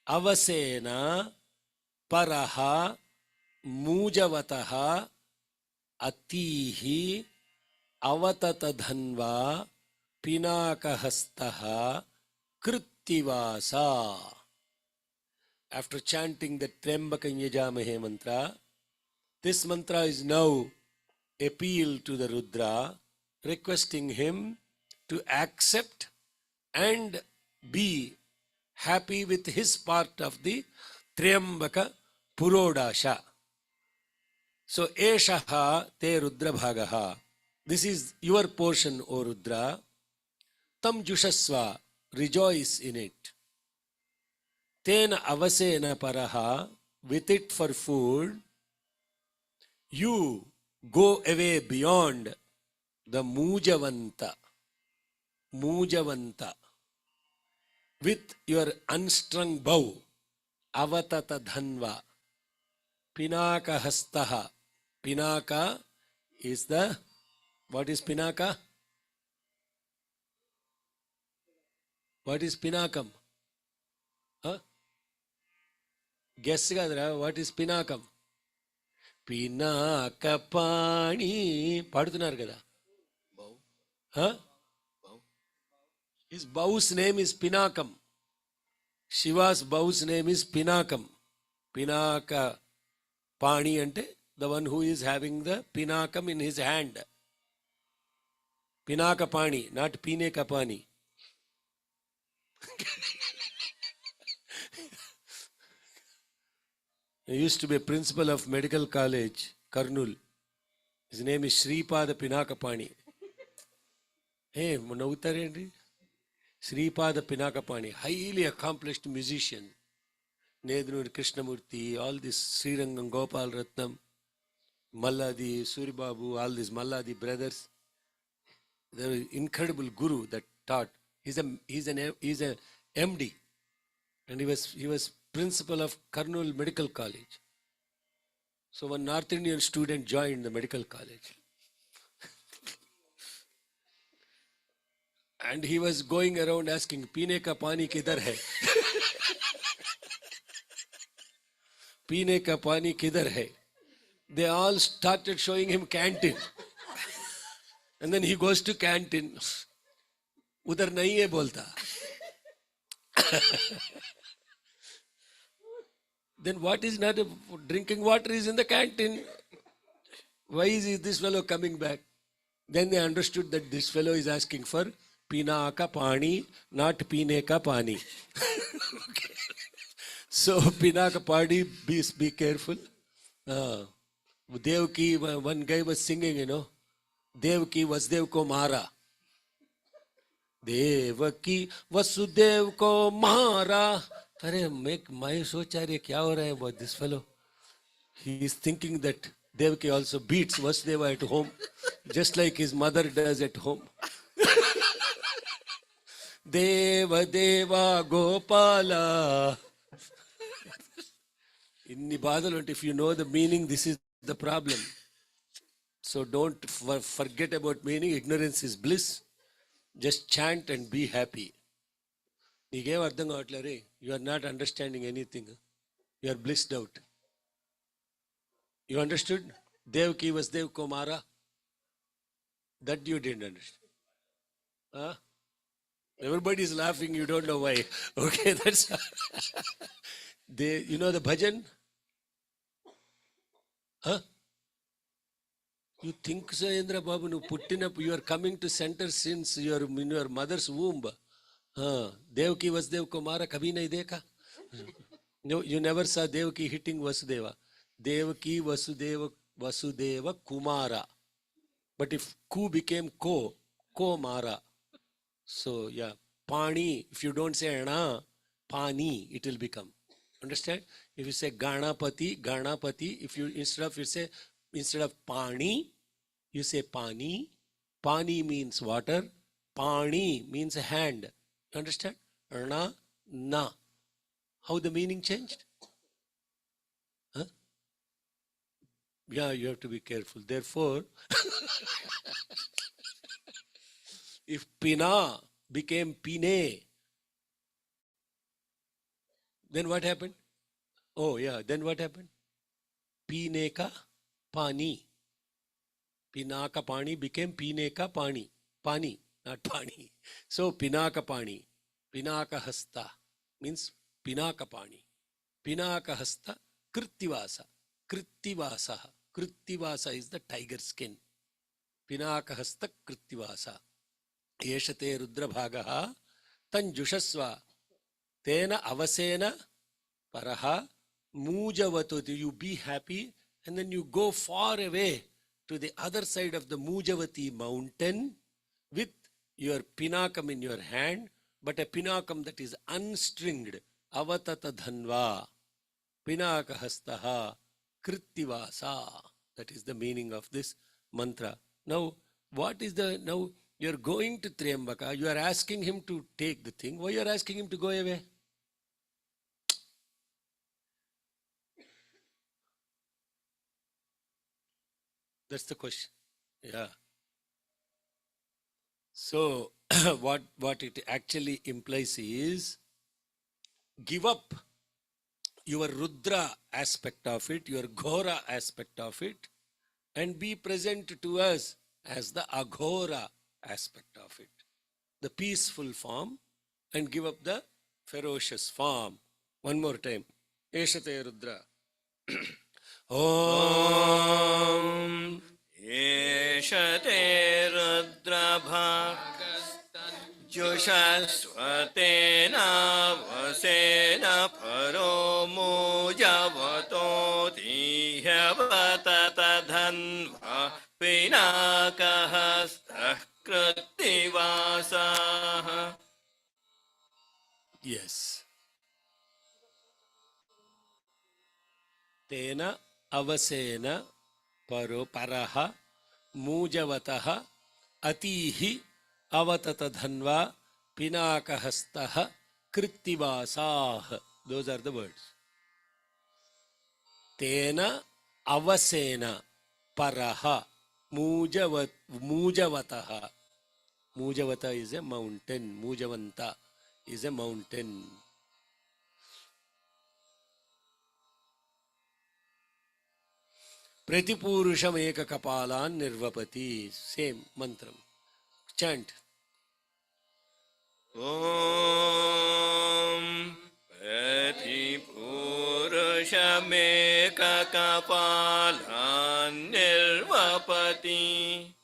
Avasena Paraha Mujavataha Atihi Avatata Pinakahastaha Krittivasa. After chanting the Trembakam Yajamahe mantra, this mantra is now appeal to the Rudra, requesting him to accept and be happy with his part of the Triambaka Purodasha. So, Eshaha te Rudra Bhagaha. This is your portion, O Rudra. Tam Jushasva, rejoice in it. Tena Avasena Paraha, with it for food, you go away beyond the Mujavanta. Mujavanta. With your unstrung bow, Avatata Dhanva. Pinaka Hastaha. Pinaka is the, what is Pinaka? What is Pinakam? Huh? Guess kadra, what is Pinakam? Pinaka Pani. Padutunar kada? Huh? His bow's name is Pinakam. Shiva's bow's name is Pinakam. Pinaka Pani ante the one who is having the pinakam in his hand. Pinaka pani, not pine ka pani. There used to be a principal of medical college, Karnool. His name is Sripada Pinakapani. Hey, Munavutarendi? Sripada Pinakapani, highly accomplished musician. Nedunur Krishnamurti, all this Srirangam Gopal Ratnam, Malladi, Suribabu, all these Malladi brothers. They're an incredible guru that taught. He's a MD, and he was principal of Karnool Medical College. So one North Indian student joined the medical college. And he was going around asking, Pine ka pani kidhar hai? Pine ka pani kidhar hai? They all started showing him canteen. And then he goes to canteen. Udhar nahi hai bolta. Then what is not drinking water is in the canteen? Why is this fellow coming back? Then they understood that this fellow is asking for pina ka pani, not pine ka pani. Okay. So pina ka pani, be careful. Devaki, one guy was singing, Devaki Vasudev ko mara. Devaki Vasudev ko mara. Arey, मैं सोचा रहे क्या हो रहा है about this fellow. He is thinking that Devaki also beats Vasudeva at home, just like his mother does at home. Deva Deva Gopala. Inni badal, if you know the meaning, this is the problem. So don't forget about meaning. Ignorance is bliss. Just chant and be happy. You are not understanding anything. You are blissed out. You understood? Devaki Vasudev ko mara? That you didn't understand. Huh? Everybody is laughing, you don't know why. Okay, that's... you know the bhajan? Huh? You think so, Indra Babu, you putting up, you are coming to center since you are in your mother's womb. Devaki Vasudev ko mara kabhi nahi dekha? No, you never saw Devaki hitting Vasudeva. Devaki Vasudeva Kumara. But if ku became ko mara. So yeah, pani, if you don't say ana, pani, it will become. Understand? If you say Ganapati, if you instead of pani, you say pani. Pani means water. Pani means a hand. Understand? Ana, na. How the meaning changed? Huh? Yeah, you have to be careful. Therefore, if pina became pine, then what happened? Oh yeah, then what happened? Pine ka pani. Pina ka pani became pine ka pani. Pani, not pani. So pinaka pani. Pinaka hasta means pinaka pani. Pinaka hasta krittivasa. Krittivasa. Krittivasa is the tiger skin. Pinaka hasta krittivasa. Yeshate rudra bhagaha tanjushasva. Tena avasena paraha mujavatu. You be happy and then you go far away to the other side of the Mujavati mountain with your pinakam in your hand, but a pinakam that is unstringed. Avatata dhanva. Pinaka hastaha krittivasa. That is the meaning of this mantra. Now, what is now you're going to Triambaka, you are asking him to take the thing. Why you are asking him to go away? That's the question. Yeah. So, what it actually implies is, give up your Rudra aspect of it, your Ghora aspect of it, and be present to us as the Aghora aspect of it. The peaceful form, and give up the ferocious form. One more time. Eshate Rudra. Om एष ते रुद्रभागजुषस्वतेन वसेन परो मुजवतो धीह्यवत तधन्वा पिनाकहस्तः कृत्तिवासः. Yes. Tena avasena paro paraha mujavataha atihi avatatadhanva pinakahastaha krittivasah. Those are the words. Tena avasena paraha mujavataha. Mujavata is a mountain. Mujavanta is a mountain. Pratipūruṣam eka kapalan nirvapati. Same mantram. Chant. ॐ प्रतिपुरुषमेककपालान्निर्वपति.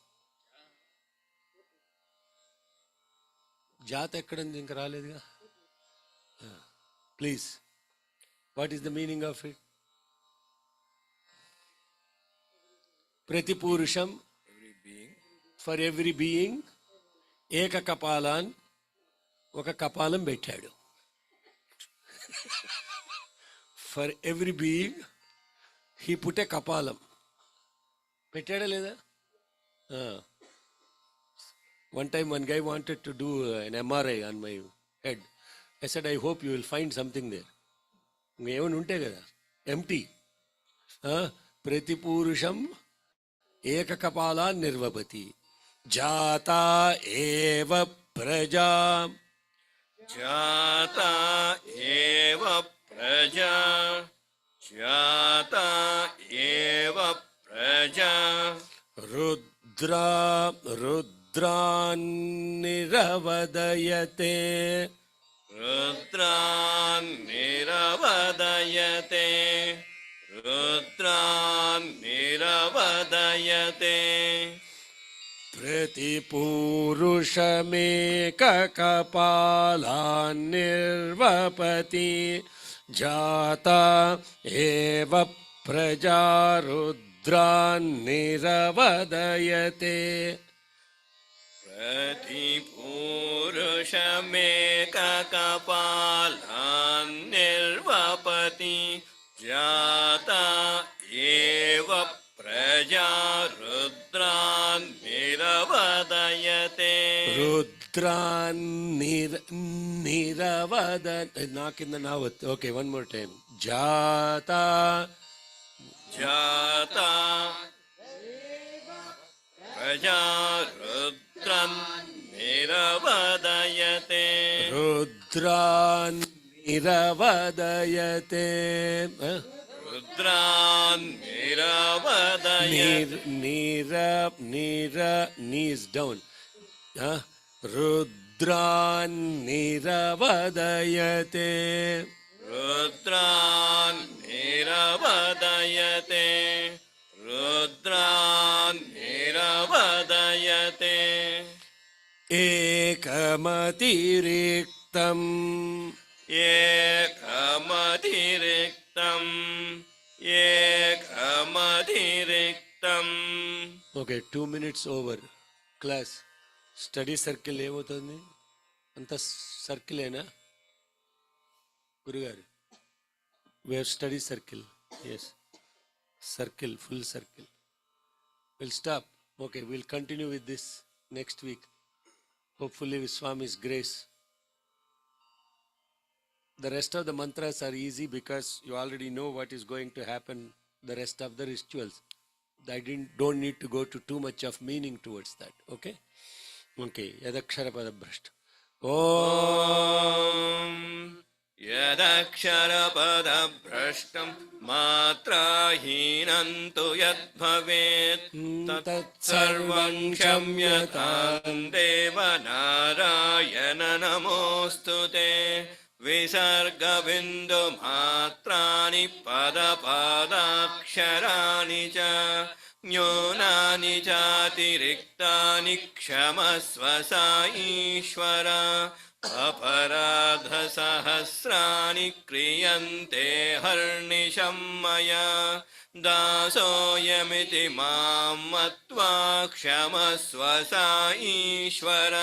జాత ఎక్కడుంది ఇంకా రాలేదుగా. Please, what is the meaning of it? ప్రతిపూరుషం, for every being, ఏక కపాలాన్, ఒక కపాలం పెట్టాడు. For every being he put a కపాలం. పెట్టాడా లేదా? One time one guy wanted to do an MRI on my head. I said, I hope you will find something there. ఏమైనా ఉంటే కదా, ఎంటీ. ప్రతిపూరుషం ఏకకపాల నిర్వపతి. జాతా ఏవ ప్రజా. जाता एव प्रजा. जाता एव प्रजा. रुद्रान्निरवदयते. रुद्रान्निरवदयते. रुद्रान्निरवदयते. प्रतिपूरुषमेककपालान्निर्वपति. जाता एव प्रजा रुद्रान्निरवदयते. प्रतिपुरुषमेककपालान्निर्वपति. जाता एव प्रजा रुद्रान्निरवदयते. रुद्रान्निरवद. Knock in the now. Okay, one more time. Jata. जाता प्रजा रुद्रान्निरवदयते. रुद्रान्निरवदयते. रुद्रान्निरवदयते. Knees down. Rudrannirvadayate. रुद्रान्निरवदयते. रुद्रान्निरवदयते. Ekamatiriktam. एकमतिरिक्तम्. एकमतिरिक्तम्. Okay, 2 minutes over. Class. Study circle ఏమవుతుంది? అంత సర్కిలేనా గురుగారు? We have study circle. Yes. Circle, full circle. We'll stop. Okay, we'll continue with this next week. Hopefully with Swami's grace. The rest of the mantras are easy because you already know what is going to happen, the rest of the rituals. I don't need to go to too much of meaning towards that. Okay? Okay. Yadakshara padabhrashta. ॐ यदक्षरपदभ्रष्टं मात्राहीनं तु यद्भवेत् तत्सर्वं क्षम्यतां देव नारायण नमोऽस्तु ते. विसर्गबिन्दुमात्राणि पदपादाक्षराणि च न्यूनानि चातिरिक्तानि क्षमस्व सा ईश्वर अपराधसहस्राणि क्रियन्ते हर्निशं मया दासोऽयमिति मां मत्वा क्षमस्व सा ईश्वर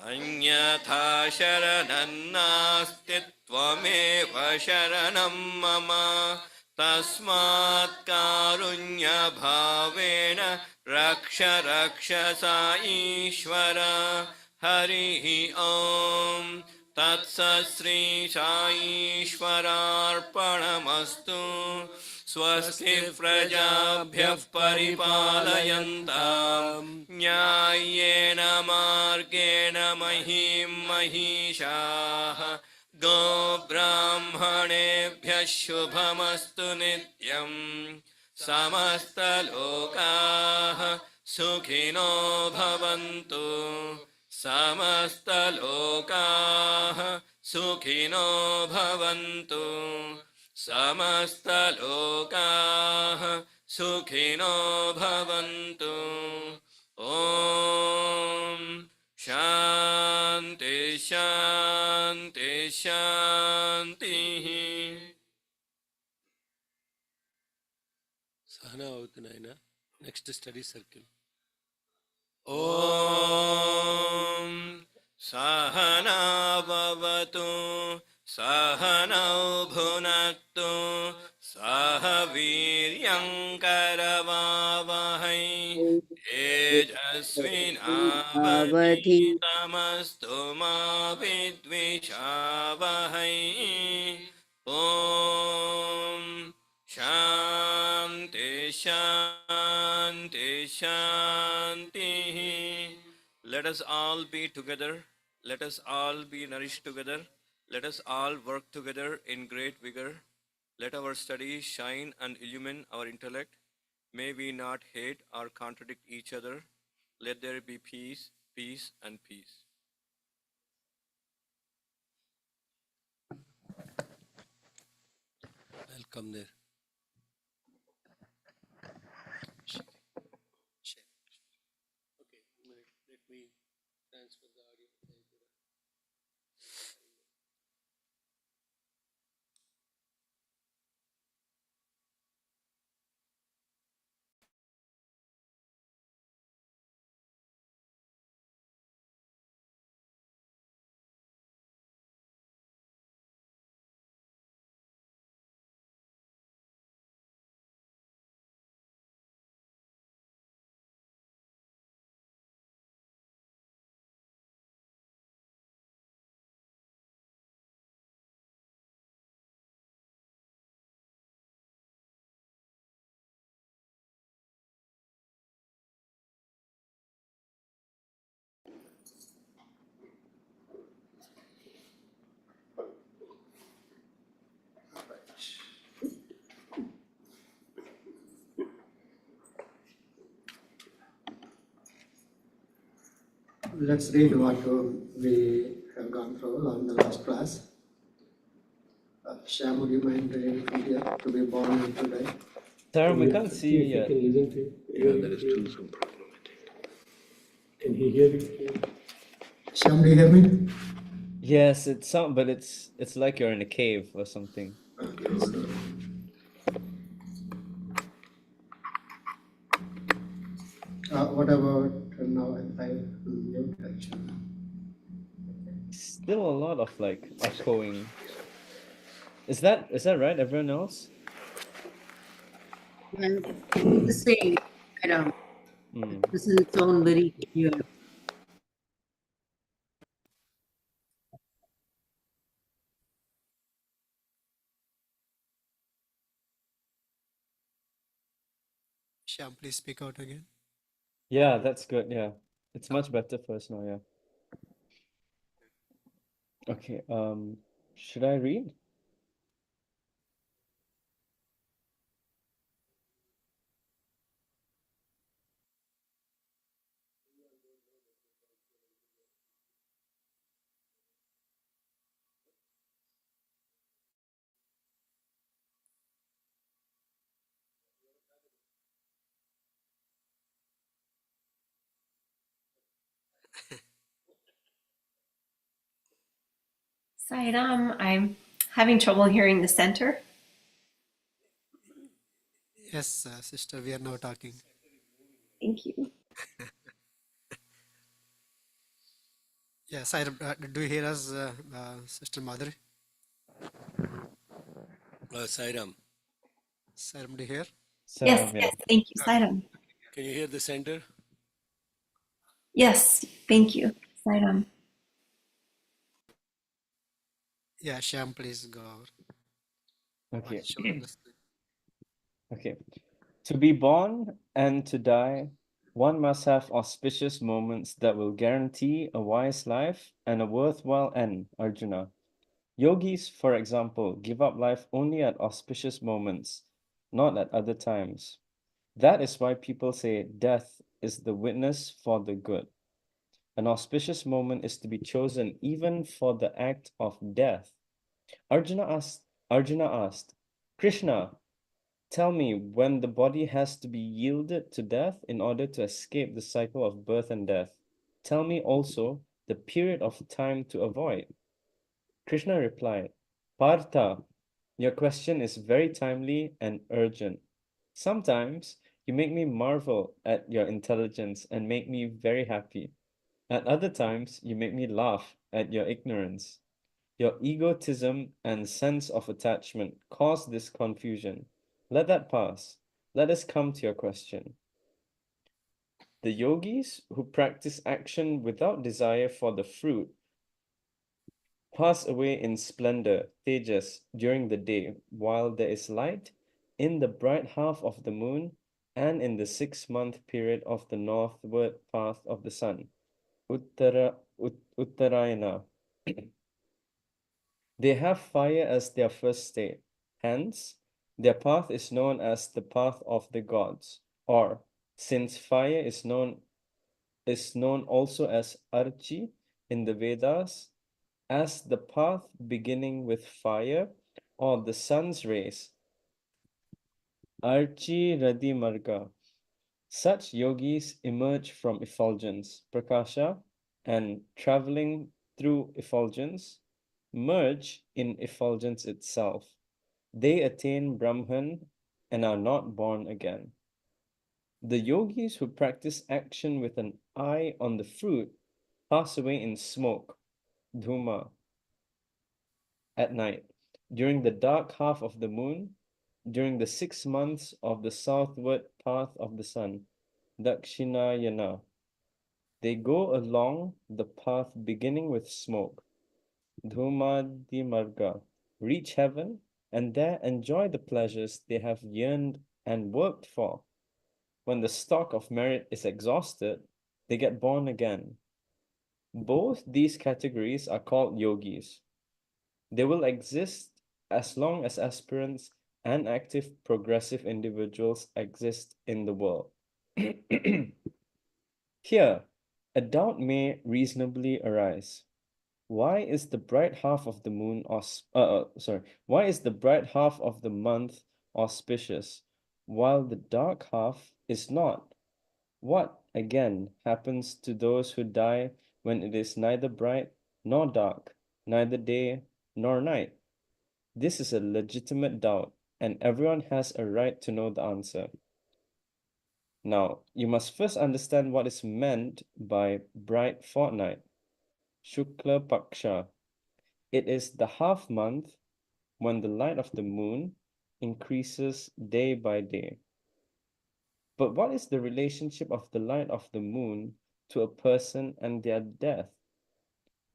अन्यथा शरणं नास्ति त्वमेव शरणं मम तस्मात् कारुण्यभावेन रक्ष रक्ष सा ईश्वर हरिः ॐ तत्सत् श्री साईश्वरार्पणमस्तु स्वस्ति प्रजाभ्यः परिपालयन्तां न्याय्येन मार्गेण महीं महिषाः गोब्राह्मणेभ्यः शुभमस्तु नित्यम् समस्तलोकाः सुखिनो भवन्तु समस्तलोकाः सुखिनो भवन्तु समस्तलोकाः सुखिनो भवन्तु ॐ शान्ति शान्ति शान्तिः సహనా అవుతున్నాయన నెక్స్ట్ స్టడీ సర్కిల్ ॐ सहना भवतु सहनौ भुनक्तु सह वीर्यङ्करवावहै तेजस्विनावधीतमस्तु मा विद्विषावहै ॐ शान्ति शान्ति शान्तिः. Let us all be together. Let us all be nourished together. Let us all work together in great vigor. Let our studies shine and illumine our intellect. May we not hate or contradict each other. Let there be peace, peace, and peace. Welcome there Okay, let me transfer the audio. Let's read what we have gone through on the last class. Shyam, would you mind reading from here? To be born and to die. Sir, we can't see you yet. Can listen to Yeah, that is too some problematic. Can he hear you? Shyam, do you hear me? Yes, it's some, but it's like you're in a cave or something. Okay, hold on. What about now if I mute actually? Still a lot of like echoing. Is that right, everyone else? And it's the same, Madam. This is its own very clear. Shyam, please speak out again. Yeah, that's good. Yeah, it's much better for us now. Yeah. Okay. Should I read? Sairam, I'm having trouble hearing the center. Yes, sister, we are now talking. Thank you. Yeah, Sairam, do you hear us, Sister Madhuri? Sairam. Sairam, do you hear? Yes, yes, thank you, Sairam. Can you hear the center? Yes, thank you, Sairam. Yeah, Shyam, please go over. Okay. Show on the screen. Okay. To be born and to die, one must have auspicious moments that will guarantee a wise life and a worthwhile end, Arjuna. Yogis, for example, give up life only at auspicious moments, not at other times. That is why people say death is the witness for the good. An auspicious moment is to be chosen even for the act of death. Arjuna asked, Krishna, tell me when the body has to be yielded to death in order to escape the cycle of birth and death. Tell me also the period of time to avoid. Krishna replied, Partha, your question is very timely and urgent. Sometimes you make me marvel at your intelligence and make me very happy. At other times, you make me laugh at your ignorance. Your egotism and sense of attachment cause this confusion. Let that pass. Let us come to your question. The yogis who practice action without desire for the fruit pass away in splendor, tejas, during the day, while there is light in the bright half of the moon and in the 6-month period of the northward path of the sun. Uttarayana. They have fire as their first state. Hence, their path is known as the path of the gods. Or, since fire is known also as Archi in the Vedas, as the path beginning with fire or the sun's rays. Archi Radhi Marga. Such yogis emerge from effulgence, prakasha, and traveling through effulgence, merge in effulgence itself. They attain Brahman and are not born again. The yogis who practice action with an eye on the fruit pass away in smoke, dhuma, at night, during the dark half of the moon, during the 6 months of the southward path of the sun, Dakshinayana. They go along the path beginning with smoke, Dhumadimarga, reach heaven, and there enjoy the pleasures they have yearned and worked for. When the stock of merit is exhausted, they get born again. Both these categories are called yogis. They will exist as long as aspirants and active progressive individuals exist in the world. Here, a doubt may reasonably arise. Why is the bright half of the moon why is the bright half of the month auspicious while the dark half is not? What, again, happens to those who die when it is neither bright nor dark, neither day nor night? This is a legitimate doubt, and everyone has a right to know the answer. Now, you must first understand what is meant by bright fortnight, Shukla Paksha. It is the half month when the light of the moon increases day by day. But what is the relationship of the light of the moon to a person and their death?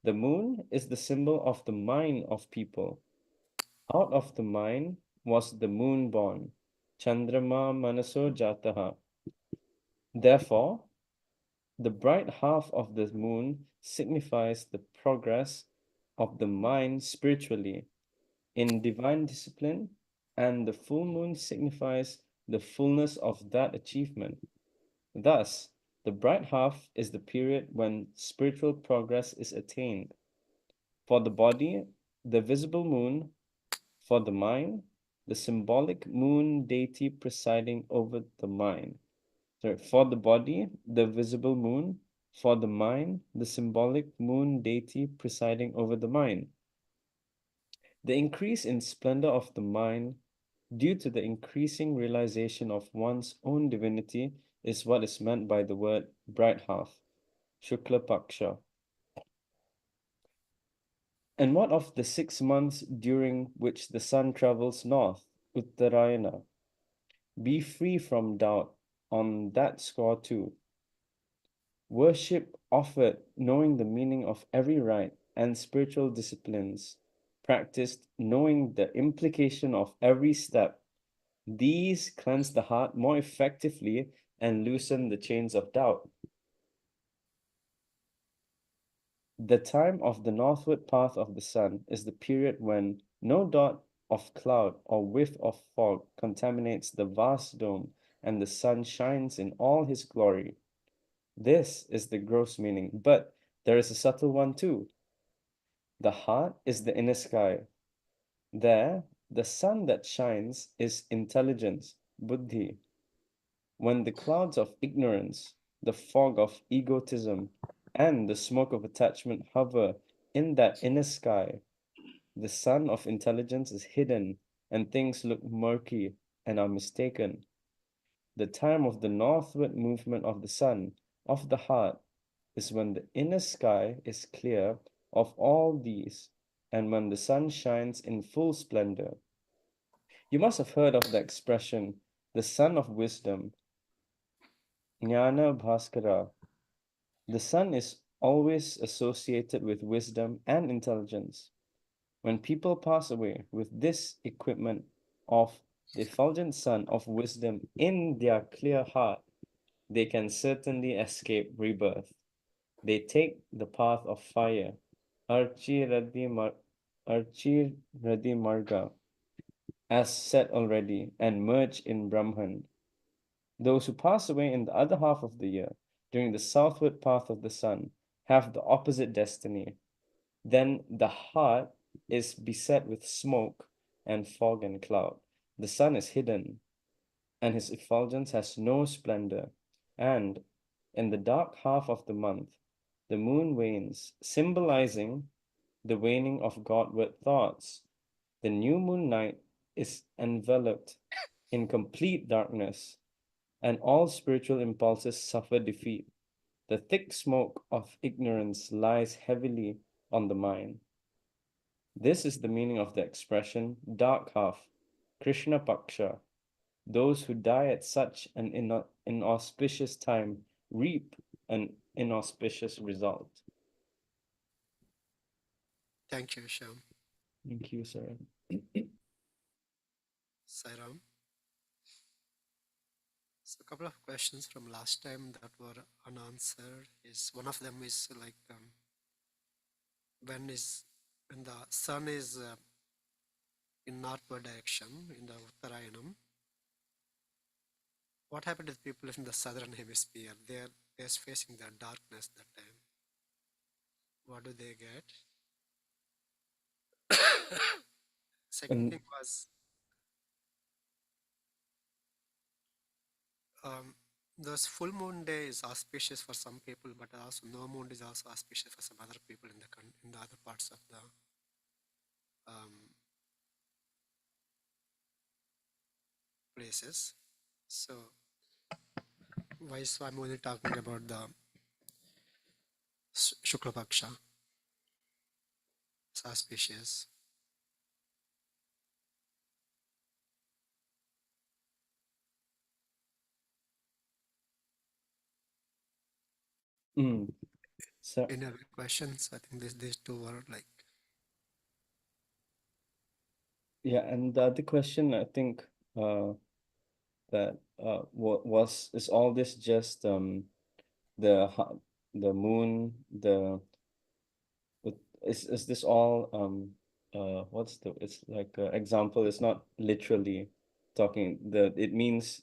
The moon is the symbol of the mind of people. Out of the mind was the moon born, Chandrama Manaso Jataha. Therefore, the bright half of the moon signifies the progress of the mind spiritually in divine discipline, and the full moon signifies the fullness of that achievement. Thus, the bright half is the period when spiritual progress is attained. For the body, the visible moon; for the mind, the symbolic moon deity presiding over the mind. For the body, the visible moon; For the mind, the symbolic moon deity presiding over the mind. The increase in splendor of the mind due to the increasing realization of one's own divinity is what is meant by the word bright half, Shukla Paksha. And what of the 6 months during which the sun travels north, Uttarayana? Be free from doubt on that score too. Worship offered knowing the meaning of every rite and spiritual disciplines, practiced knowing the implication of every step. These cleanse the heart more effectively and loosen the chains of doubt. The time of the northward path of the sun is the period when no dot of cloud or whiff of fog contaminates the vast dome and the sun shines in all his glory. This is the gross meaning, but there is a subtle one too. The heart is the inner sky. There, the sun that shines is intelligence, buddhi. When the clouds of ignorance, the fog of egotism, and the smoke of attachment hover in that inner sky, the sun of intelligence is hidden and things look murky and are mistaken. The time of the northward movement of the sun, of the heart, is when the inner sky is clear of all these and when the sun shines in full splendor. You must have heard of the expression, the sun of wisdom, Jnana Bhaskara. The sun is always associated with wisdom and intelligence. When people pass away with this equipment of the effulgent sun of wisdom in their clear heart, they can certainly escape rebirth. They take the path of fire, Archiradi Marga, as said already, and merge in Brahman. Those who pass away in the other half of the year, during the southward path of the sun, have the opposite destiny. Then the heart is beset with smoke and fog and cloud. The sun is hidden, and his effulgence has no splendor. And in the dark half of the month, the moon wanes, symbolizing the waning of Godward thoughts. The new moon night is enveloped in complete darkness, and all spiritual impulses suffer defeat. The thick smoke of ignorance lies heavily on the mind. This is the meaning of the expression dark half, Krishna Paksha. Those who die at such an inauspicious time reap an inauspicious result. Thank you, Sham. Thank you, sir. Sairam. So a couple of questions from last time that were unanswered is one of them is like when the sun is in northward direction in the Uttarayanam, what happened to the people in the southern hemisphere? They're facing the darkness that time. What do they get? Second thing was those full moon day is auspicious for some people, but also no moon is also auspicious for some other people in the other parts of the places. So I'm only talking about the Shukla Paksha. It's auspicious. So, any other questions? I think these two were like. Yeah, and the other question I think that is all this just the moon is this all what's the it's like example, it's not literally talking it means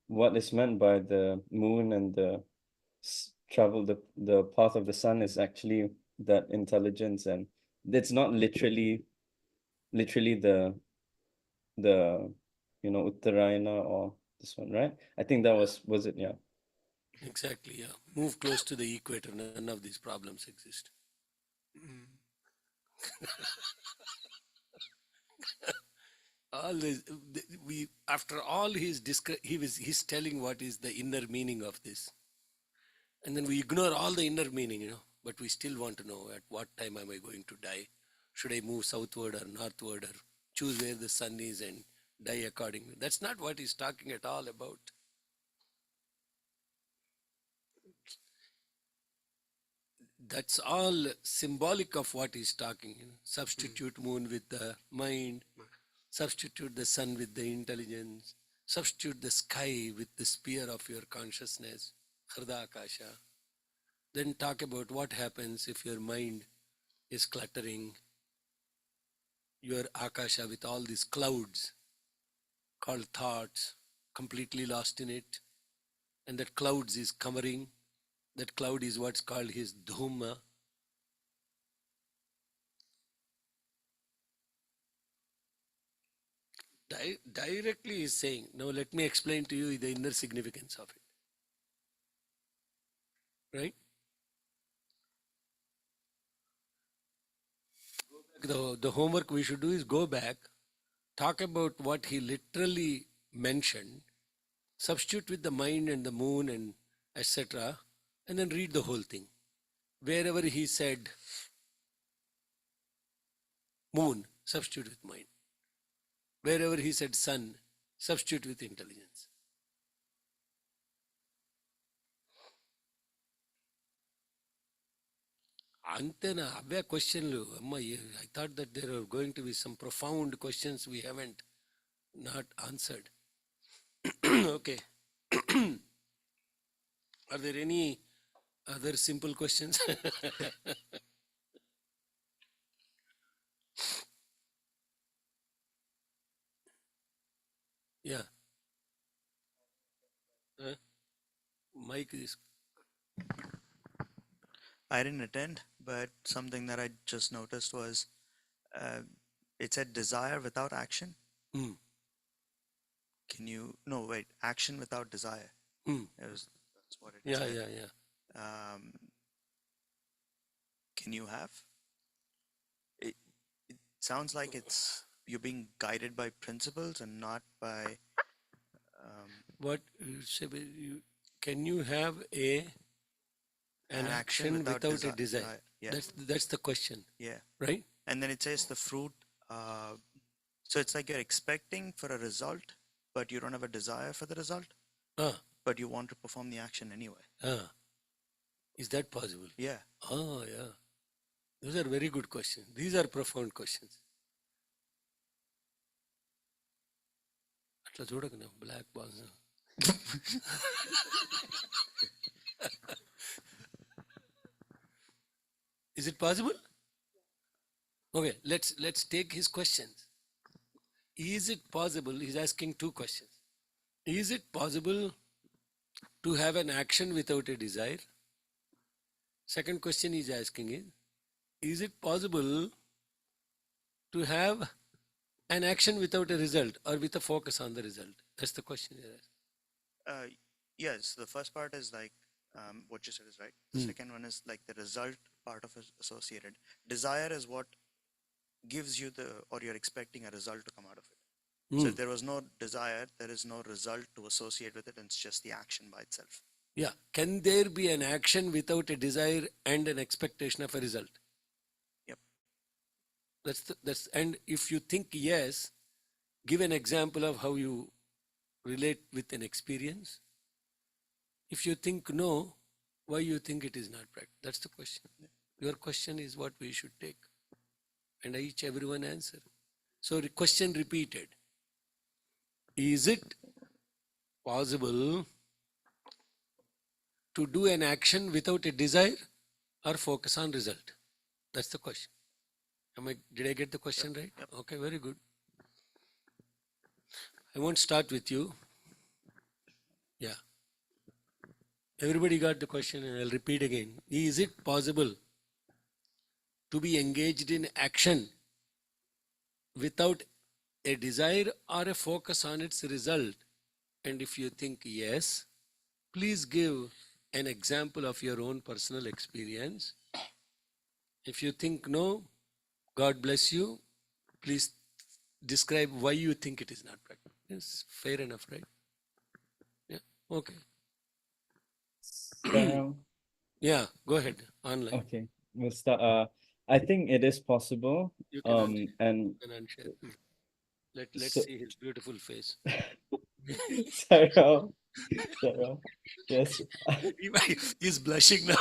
what is meant by the moon and the travel the path of the sun is actually that intelligence, and it's not literally the Uttarayana or this one, right? I think that was it, yeah. Exactly, yeah. Move close to the equator, none of these problems exist. All this, we after all he's telling what is the inner meaning of this, and then we ignore all the inner meaning, but we still want to know at what time am I going to die? Should I move southward or northward, or choose where the sun is and die accordingly? That's not what he's talking at all about. That's all symbolic of what he's talking. Substitute moon with the mind, substitute the sun with the intelligence, substitute the sky with the sphere of your consciousness, Hrida Akasha. Then talk about what happens if your mind is cluttering your Akasha with all these clouds called thoughts, completely lost in it. And that clouds is covering. That cloud is what's called his dhuma. Directly is saying, now let me explain to you the inner significance of it. Right? The homework we should do is go back, talk about what he literally mentioned, substitute with the mind and the moon and etc., and then read the whole thing. Wherever he said moon, substitute with mind. Wherever he said sun, substitute with intelligence. Antena, avya questionlu. Amma, I thought that there are going to be some profound questions we haven't not answered. Okay. Are there any other simple questions? Yeah. Mike is. I didn't attend, but something that I just noticed was it said desire without action. Mm. Can you, no, wait, action without desire. Mm. That's what it Yeah, said. yeah. Can you have? It sounds like it's, you're being guided by principles and not by. What can you have an action without a desire? Yeah. That's the question. Yeah. Right? And then it says the fruit. So it's like you're expecting for a result, but you don't have a desire for the result. But you want to perform the action anyway. Is that possible? Yeah. Oh, yeah. Those are very good questions. These are profound questions. Atla chudakana, black balls. Is it possible? Okay, let's take his questions. Is it possible? He's asking two questions. Is it possible to have an action without a desire? Second question he's asking is it possible to have an action without a result or with a focus on the result? That's the question here. Yes, the first part is like what you said is right. The second one is like the result part of associated. Desire is what gives you or you're expecting a result to come out of it. So if there was no desire, there is no result to associate with it, and it's just the action by itself. Yeah. Can there be an action without a desire and an expectation of a result? Yep. And if you think yes, give an example of how you relate with an experience. If you think no, why you think it is not right? That's the question. Your question is what we should take. And everyone answer. So the question repeated. Is it possible to do an action without a desire or focus on result? That's the question. Did I get the question right? Yep. Okay, very good. I won't start with you. Yeah. Everybody got the question, and I'll repeat again. Is it possible to be engaged in action without a desire or a focus on its result? And if you think yes, please give an example of your own personal experience. If you think no, God bless you, please describe why you think it is not practical. Yes, fair enough, right? Yeah, okay. So, Yeah, go ahead, online. okay, we'll start. I think it is possible. You can unshare. And You can unshare. Let's so, see his beautiful face. Sarah, Sarah, yes. He's blushing now.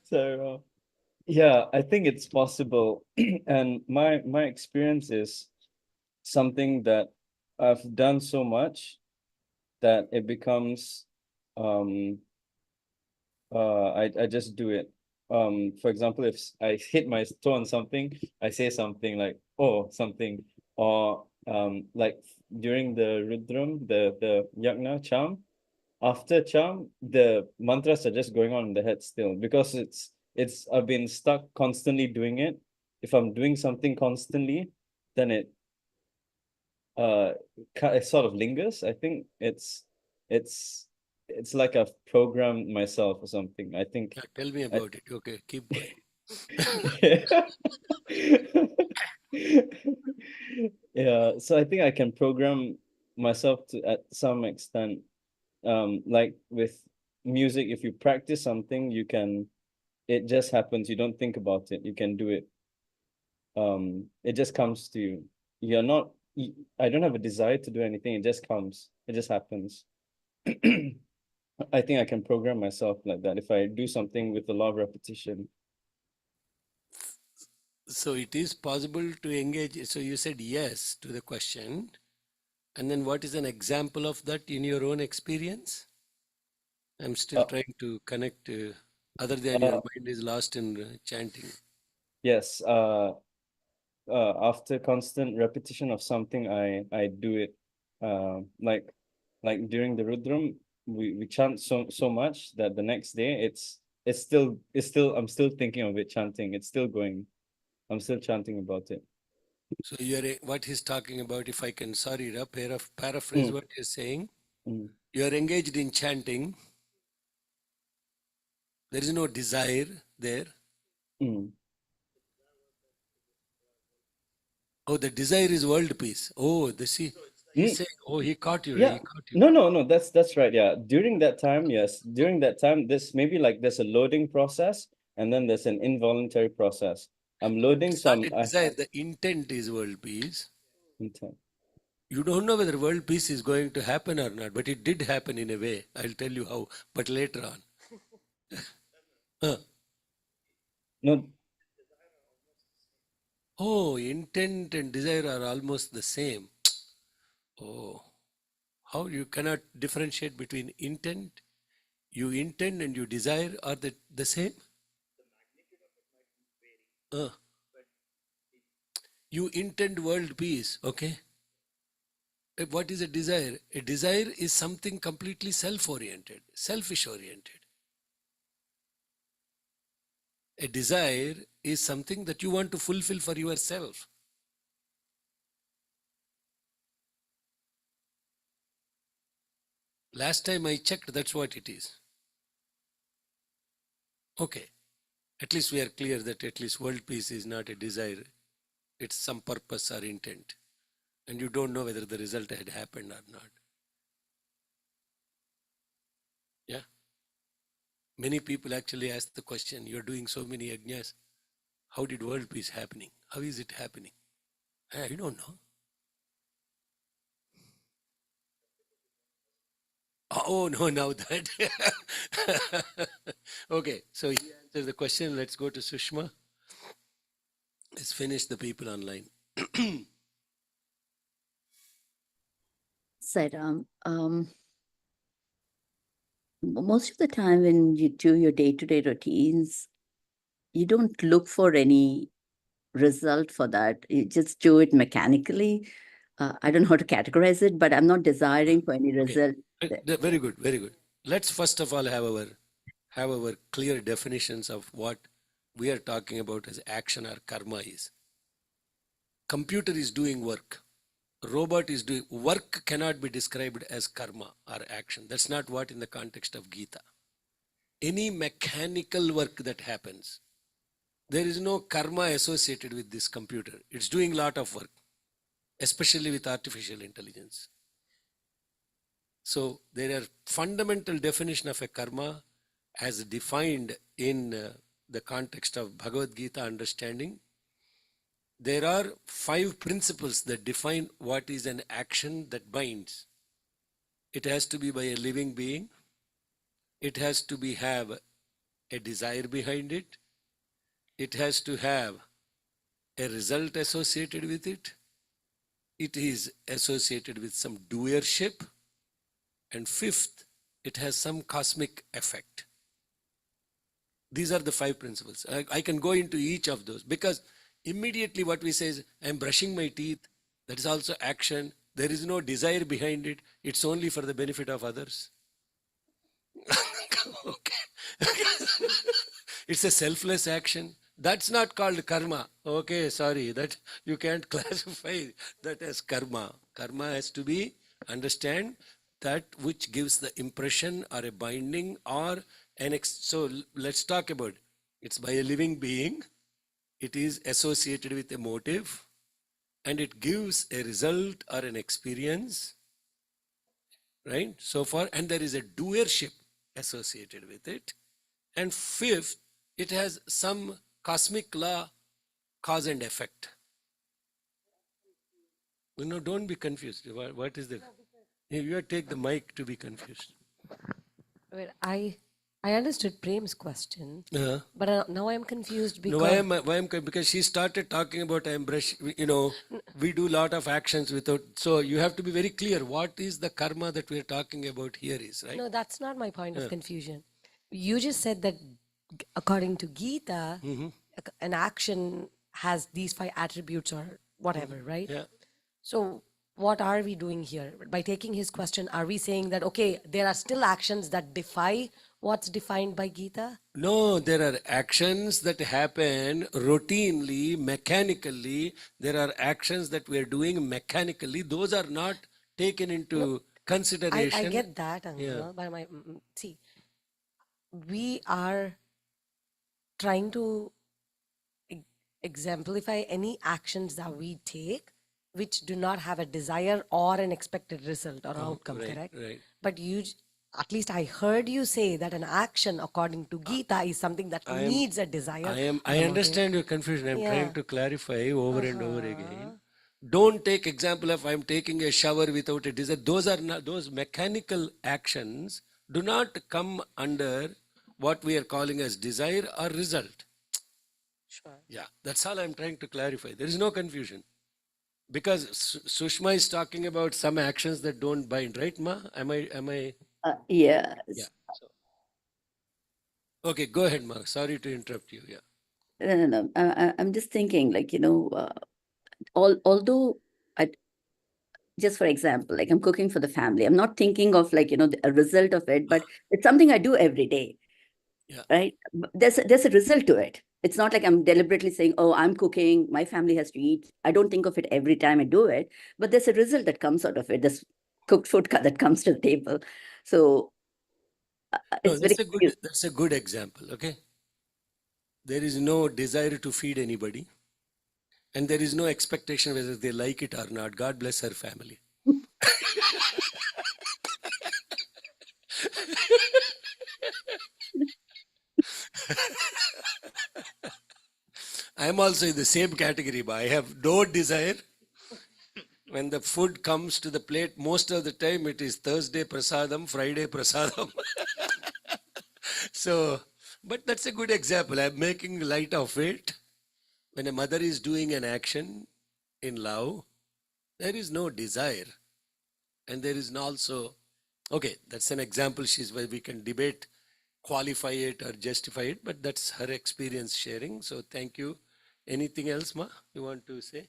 Sarah, yeah, I think it's possible. And my experience is something that I've done so much that it becomes I just do it. For example, if I hit my toe on something, I say something like oh something, or like during the Rudram, the Yagna charm, after charm, the mantras are just going on in the head still because it's I've been stuck constantly doing it. If I'm doing something constantly, then uh it sort of lingers. I think it's it's like I've programmed myself or something. I think Yeah, tell me I, about it. Okay, keep going. yeah, so I think I can program myself to at some extent. Like with music, if you practice something, you can it just happens. You don't think about it. You can do it. It just comes to you. You're not I don't have a desire to do anything. It just comes. It just happens. I think I can program myself like that if I do something with a lot of repetition. So it is possible to engage. So you said yes to the question. And then what is an example of that in your own experience? I'm still trying to connect, other than your mind is lost in chanting. Yes. After constant repetition of something, I do it. Like during the Rudram, we chant so much that the next day it's still I'm still thinking of it chanting. It's still going. I'm still chanting about it. So what he's talking about, if I can, sorry, paraphrase what you're saying. You are engaged in chanting. There is no desire there. Oh, the desire is world peace. Oh, he's saying, oh, he caught you. Yeah. He caught you. No, that's right. Yeah. During that time, yes. During that time, there's a loading process and then there's an involuntary process. I'm loading It's not some a desire. The intent is world peace. intent. You don't know whether world peace is going to happen or not, but it did happen in a way. I'll tell you how, but later on. No. Oh, intent and desire are almost the same. Oh, how you cannot differentiate between intent? You intend and you desire are the same? You intend world peace, okay? What is a desire? A desire is something completely self-oriented, selfish-oriented. A desire is something that you want to fulfill for yourself. Last time I checked, that's what it is. Okay. At least we are clear that at least world peace is not a desire. It's some purpose or intent. And you don't know whether the result had happened or not. Yeah. Many people actually ask the question, you're doing so many yajnas, how did world peace happening? How is it happening? I don't know. Oh, no, now that. Okay, so he answers the question. Let's go to Sushma. Let's finish the people online. Said, most of the time when you do your day-to-day routines, you don't look for any result for that. You just do it mechanically. I don't know how to categorize it, but I'm not desiring for any result. Very good, very good. Let's first of all have our clear definitions of what we are talking about as action or karma is. Computer is doing work. robot is doing. Work cannot be described as karma or action. That's not what in the context of Gita. Any mechanical work that happens, there is no karma associated with this computer. It's doing a lot of work, especially with artificial intelligence. So there are fundamental definition of a karma as defined in the context of Bhagavad Gita understanding. There are 5 principles that define what is an action that binds. It has to be by a living being. It has to have a desire behind it. It has to have a result associated with it. It is associated with some doership. And 5th, it has some cosmic effect. These are the 5 principles. I can go into each of those because immediately what we say is, I'm brushing my teeth. That is also action. There is no desire behind it. It's only for the benefit of others. Okay. It's a selfless action. That's not called karma. Okay, sorry, that you can't classify that as karma. Karma has to be understand that which gives the impression or a binding or an so let's talk about it's by a living being. It is associated with a motive and it gives a result or an experience, right? So far, and there is a doership associated with it. And 5th, it has some cosmic law, cause and effect. No, don't be confused. What is the... You take the mic to be confused. Well, I understood Prem's question, but now I'm confused because... No, why am because she started talking about I'm brush, we do a lot of actions without... So you have to be very clear. What is the karma that we're talking about here is, right? No, that's not my point of confusion. You just said that according to Gita, an action has these 5 attributes or whatever, right? Yeah. So what are we doing here? By taking his question, are we saying that, okay, there are still actions that defy what's defined by Gita? No, there are actions that happen routinely, mechanically. There are actions that we are doing mechanically. Those are not taken into consideration. I get that, but see, we are trying to exemplify any actions that we take which do not have a desire or an expected result or outcome, correct? Right. But you, at least I heard you say that an action according to Gita is something that needs a desire. I understand your confusion. I'm trying to clarify over and over again. Don't take example of I'm taking a shower without a desire. Those are not, those mechanical actions do not come under what we are calling as desire or result. Sure. Yeah, that's all I'm trying to clarify. There is no confusion. Because Sushma is talking about some actions that don't bind, right, Ma? Am I? Yes. Yeah. So. Okay, go ahead, Ma. Sorry to interrupt you. Yeah. No. I'm just thinking, although just for example, I'm cooking for the family, I'm not thinking of a result of it, but it's something I do every day. Yeah. Right? There's a result to it. It's not like I'm deliberately saying, oh, I'm cooking, my family has to eat. I don't think of it every time I do it, but there's a result that comes out of it. There's cooked food that comes to the table. So no, that's a good example. Okay. There is no desire to feed anybody. And there is no expectation whether they like it or not. God bless her family. I am also in the same category, but I have no desire. When the food comes to the plate, most of the time it is Thursday prasadam, Friday prasadam. So, but that's a good example. I'm making light of it. When a mother is doing an action in love, there is no desire. And there is also, okay, that's an example where we can debate, qualify it or justify it, but that's her experience sharing. So thank you. Anything else, Ma, you want to say?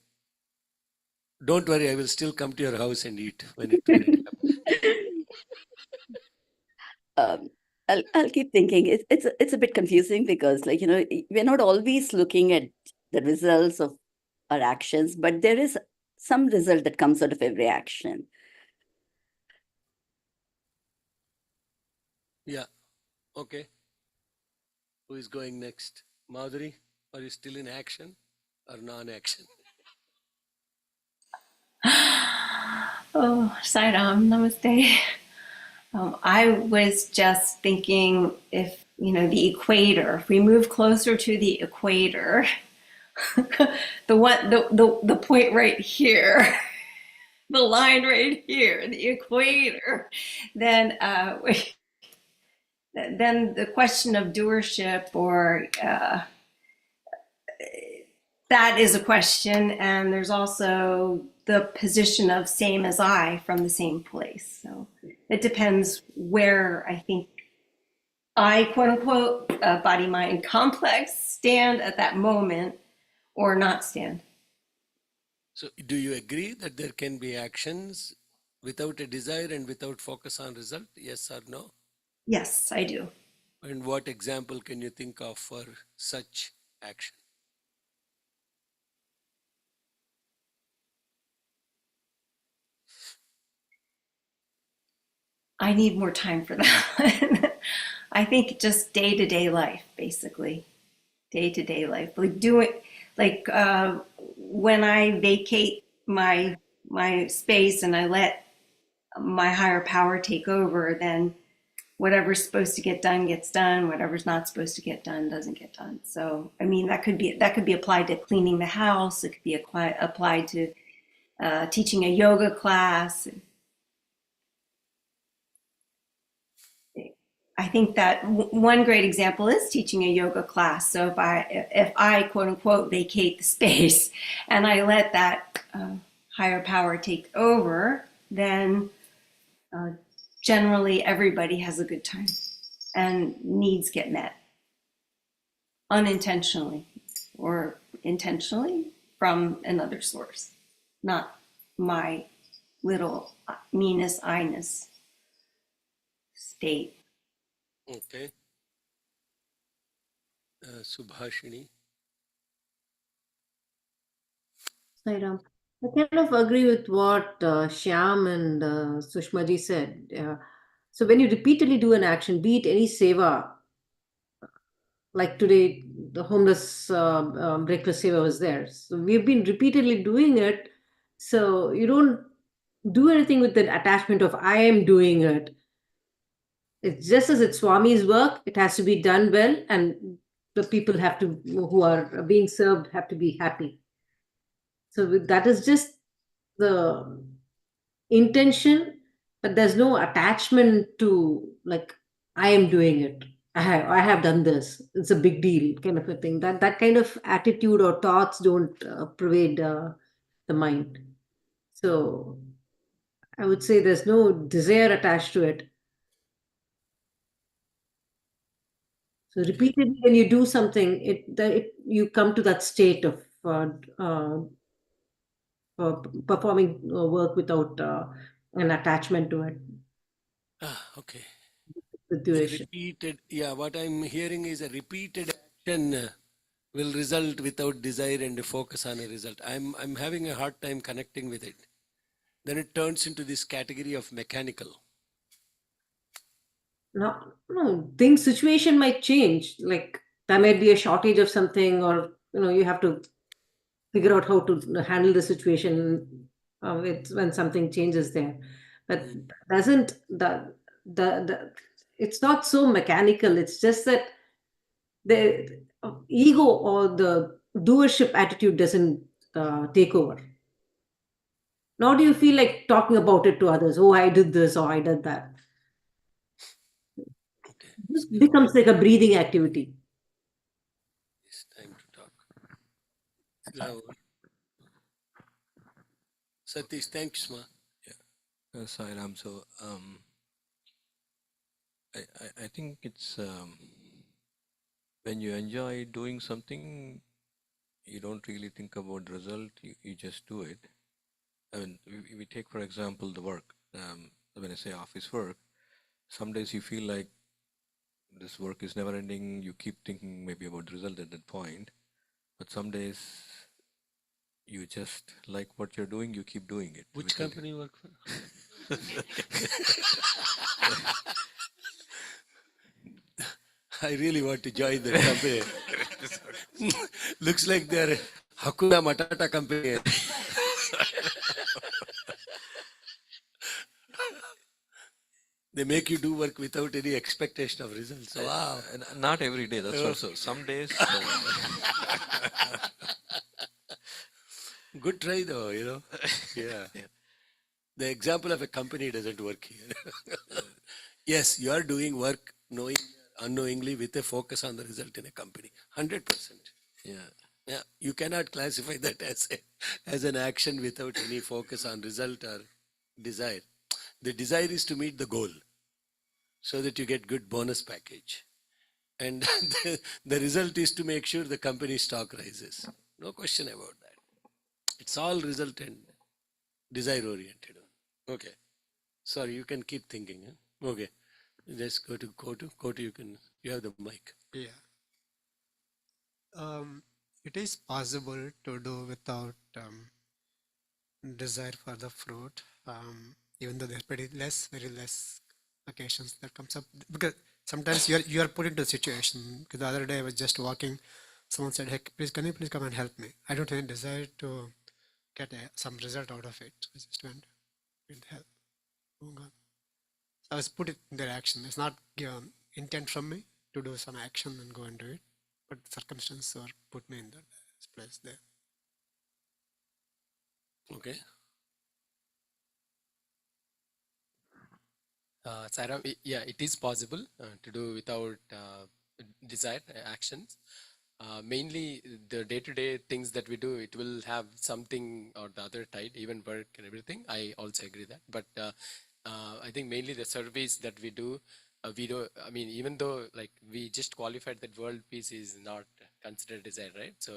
Don't worry, I will still come to your house and eat when it happens. I'll keep thinking. It's a bit confusing because, we're not always looking at the results of our actions, but there is some result that comes out of every action. Yeah. Okay. Who is going next? Madhuri, are you still in action or non-action? Oh, Sairam, namaste. I was just thinking if, the equator, if we move closer to the equator, the point right here, the line right here, the equator, then then the question of doership or that is a question, and there's also the position of same as I from the same place. So it depends where I think I, quote unquote, body mind complex stand at that moment or not stand. So do you agree that there can be actions without a desire and without focus on result? Yes or no? Yes, I do. And what example can you think of for such action? I need more time for that. I think just day-to-day life, basically. Day-to-day life. When I vacate my space and I let my higher power take over, then whatever's supposed to get done gets done. Whatever's not supposed to get done doesn't get done. So, I mean, that could be applied to cleaning the house. It could be applied to teaching a yoga class. I think that one great example is teaching a yoga class. So if I quote unquote vacate the space and I let that higher power take over, then generally everybody has a good time and needs get met unintentionally or intentionally from another source, not my little meanness, I-ness state. Okay. Subhashini. Sairam. I kind of agree with what Shyam and Sushma ji said. So when you repeatedly do an action, be it any seva, like today, the homeless breakfast seva was there. So we've been repeatedly doing it. So you don't do anything with the attachment of I am doing it. It's just as it's Swami's work, it has to be done well, and the people have to, who are being served, have to be happy. So that is just the intention, but there's no attachment to like I am doing it. I have done this. It's a big deal, kind of a thing. That kind of attitude or thoughts don't pervade the mind. So I would say there's no desire attached to it. So repeatedly, when you do something, you come to that state of performing work without an attachment to it. Okay. The duration. What I'm hearing is a repeated action will result without desire and focus on a result. I'm having a hard time connecting with it. Then it turns into this category of mechanical. No, things, situation might change. Like there might be a shortage of something, or you have to figure out how to handle the situation when something changes there. But doesn't the it's not so mechanical. It's just that the ego or the doership attitude doesn't take over. Nor do you feel like talking about it to others. Oh, I did this or I did that. This becomes like a breathing activity. It's time to talk. Now, Satish, thanks, ma. Yeah. Sairam. So I think it's when you enjoy doing something, you don't really think about the result. You just do it. I mean, we take for example the work. When I say office work, some days you feel like this work is never ending. You keep thinking maybe about the result at that point, but some days you just like what you're doing, you keep doing it. Which company you work for? I really want to join that company. Looks like they're Hakuna Matata company. They make you do work without any expectation of results. Wow. Not every day, that's also. Some days. Good try though, you know. Yeah. The example of a company doesn't work here. Yes, you are doing work knowing, unknowingly with a focus on the result in a company. 100%. Yeah. Yeah. You cannot classify that as an action without any focus on result or desire. The desire is to meet the goal so that you get good bonus package. And the result is to make sure the company stock rises. No question about that. It's all result and desire oriented. Okay. Sorry, you can keep thinking. Huh? Okay. Just go to you have the mic. Yeah. It is possible to do without desire for the fruit, even though there's very less occasions that comes up, because sometimes you are put into a situation. Because the other day I was just walking, someone said, "Hey, can you please come and help me? I don't have any desire to get some result out of it. So I just went with help. Oh God. I was put in their action. It's not intent from me to do some action and go and do it, but circumstances are put me in that place there. Okay. Sairam, yeah, it is possible to do without desire actions. Mainly the day-to-day things that we do, it will have something or the other tied, even work and everything. I also agree that. But I think mainly the service that we do, I mean, even though like we just qualified that world peace is not considered desire, right? So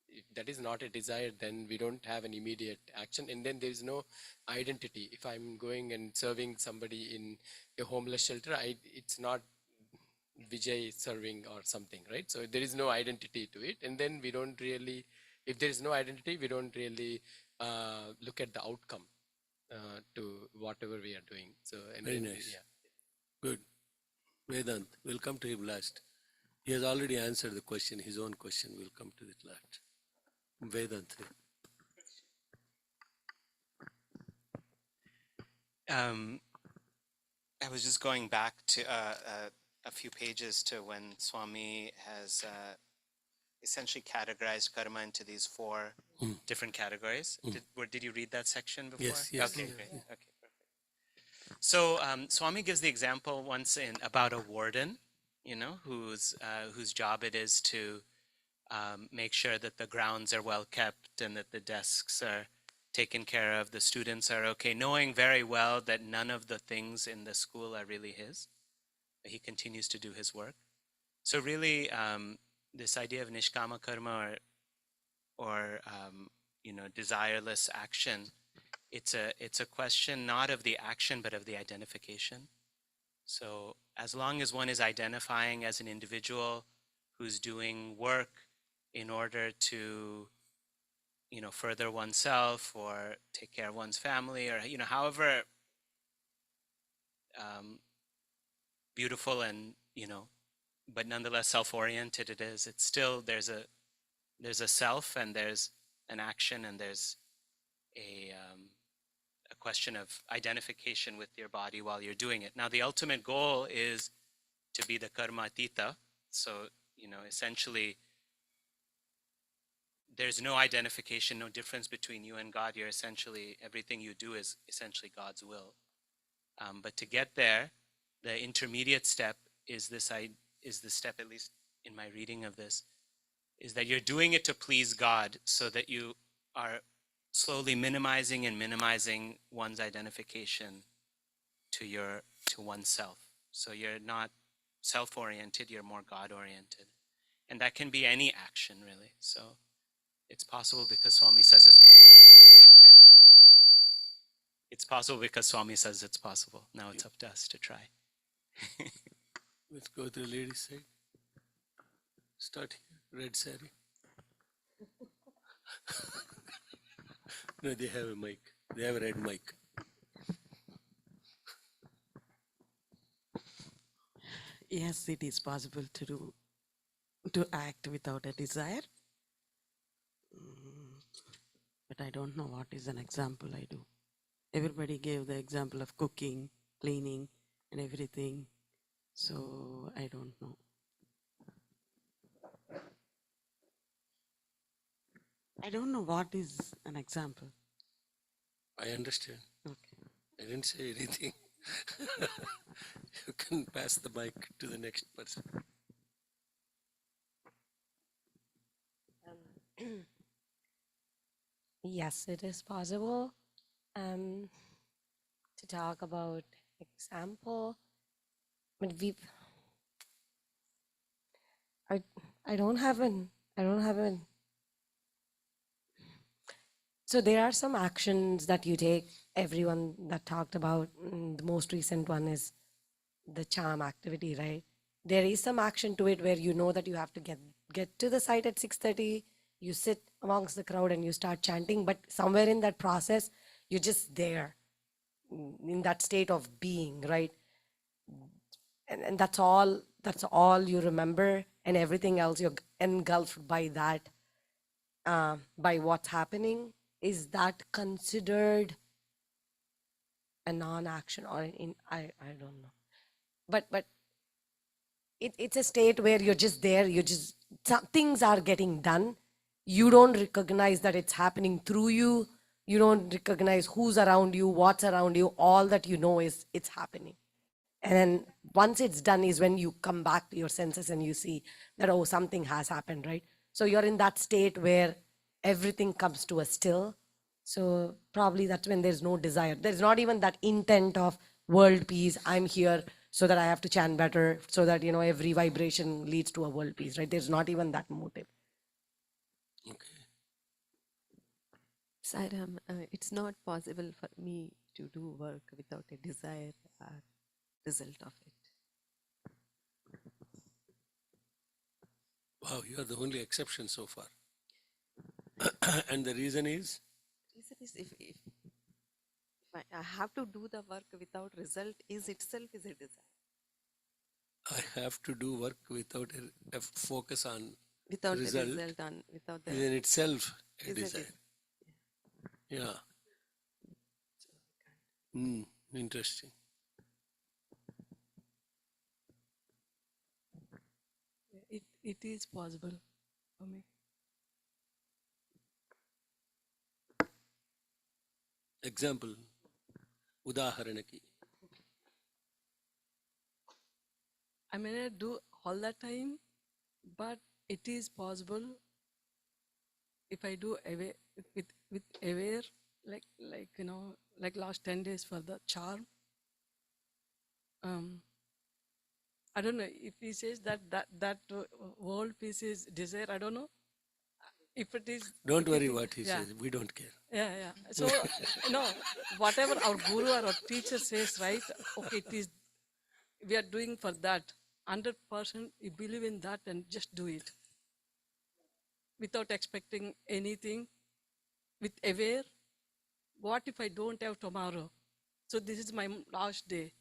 if that is not a desire, then we don't have an immediate action. And then there is no identity. If I'm going and serving somebody in a homeless shelter, it's not Vijay serving or something, right? So there is no identity to it. And then we don't really, if there is no identity, we don't really look at the outcome to whatever we are doing. So, and Very then, nice. yeah. Good. Vedant, we'll come to him last. He has already answered the question, his own question. We'll come to it last. Vedant. I was just going back to a few pages to when Swami has essentially categorized karma into these four different categories. Did you read that section before? Yes, yes. Okay, great. Okay, perfect. So Swami gives the example once about a warden, you know, whose job it is to make sure that the grounds are well kept and that the desks are taken care of, the students are okay, knowing very well that none of the things in the school are really his. But he continues to do his work. So really, this idea of nishkama karma or you know, desireless action, it's a question not of the action but of the identification. So as long as one is identifying as an individual who's doing work in order to, you know, further oneself or take care of one's family, or, you know, however beautiful and, you know, but nonetheless self-oriented it is, it's still, there's a self and there's an action and there's a question of identification with your body while you're doing it. Now the ultimate goal is to be the karma atita. So, you know, essentially there's no identification, no difference between you and God. You're essentially, everything you do is essentially God's will. But to get there, the intermediate step is the step, at least in my reading of this, is that you're doing it to please God, so that you are slowly minimizing one's identification to oneself. So you're not self-oriented, you're more God-oriented. And that can be any action, really. So it's possible because Swami says it's possible. It's possible because Swami says it's possible. Now it's up to us to try. Let's go to the ladies' side. Start here. Red saree. No, they have a mic. They have a red mic. Yes, it is possible to act without a desire. But I don't know what is an example I do. Everybody gave the example of cooking, cleaning, and everything. So I don't know. I don't know what is an example. I understand. Okay. I didn't say anything. You can pass the mic to the next person. Yes, it is possible to talk about example, but I don't have an. So there are some actions that you take. Everyone that talked about the most recent one is the charm activity, right? There is some action to it where you know that you have to get to the site at 6:30. You sit amongst the crowd and you start chanting, but somewhere in that process, you're just there in that state of being, right? And that's all you remember, and everything else you're engulfed by that, by what's happening. Is that considered a non-action, or I don't know, but it's a state where you're just there, things are getting done. You don't recognize that it's happening through you. You don't recognize who's around you, what's around you. All that you know is it's happening. And then once it's done is when you come back to your senses and you see that, oh, something has happened, right? So you're in that state where everything comes to a still. So probably that's when there's no desire. There's not even that intent of world peace. I'm here so that I have to chant better, so that, every vibration leads to a world peace, right? There's not even that motive. Okay. Sairam, it's not possible for me to do work without a desire or result of it. Wow, you are the only exception so far. And the reason is? Reason is if I have to do the work without result is itself is a desire. I have to do work without a focus on Without result. the result on without the Is in itself a is desire. Yeah. Interesting. It is possible for me. Example, udaharanaki. I may not do all the time, but it is possible if I do aware with aware, like last 10 days for the charm. I don't know if he says that world peace is desire. I don't know if it is. Don't worry what he says. We don't care. Yeah. So whatever our guru or our teacher says, right? Okay, it is. We are doing for that. 100% you believe in that and just do it without expecting anything. With aware, what if I don't have tomorrow? So this is my last day.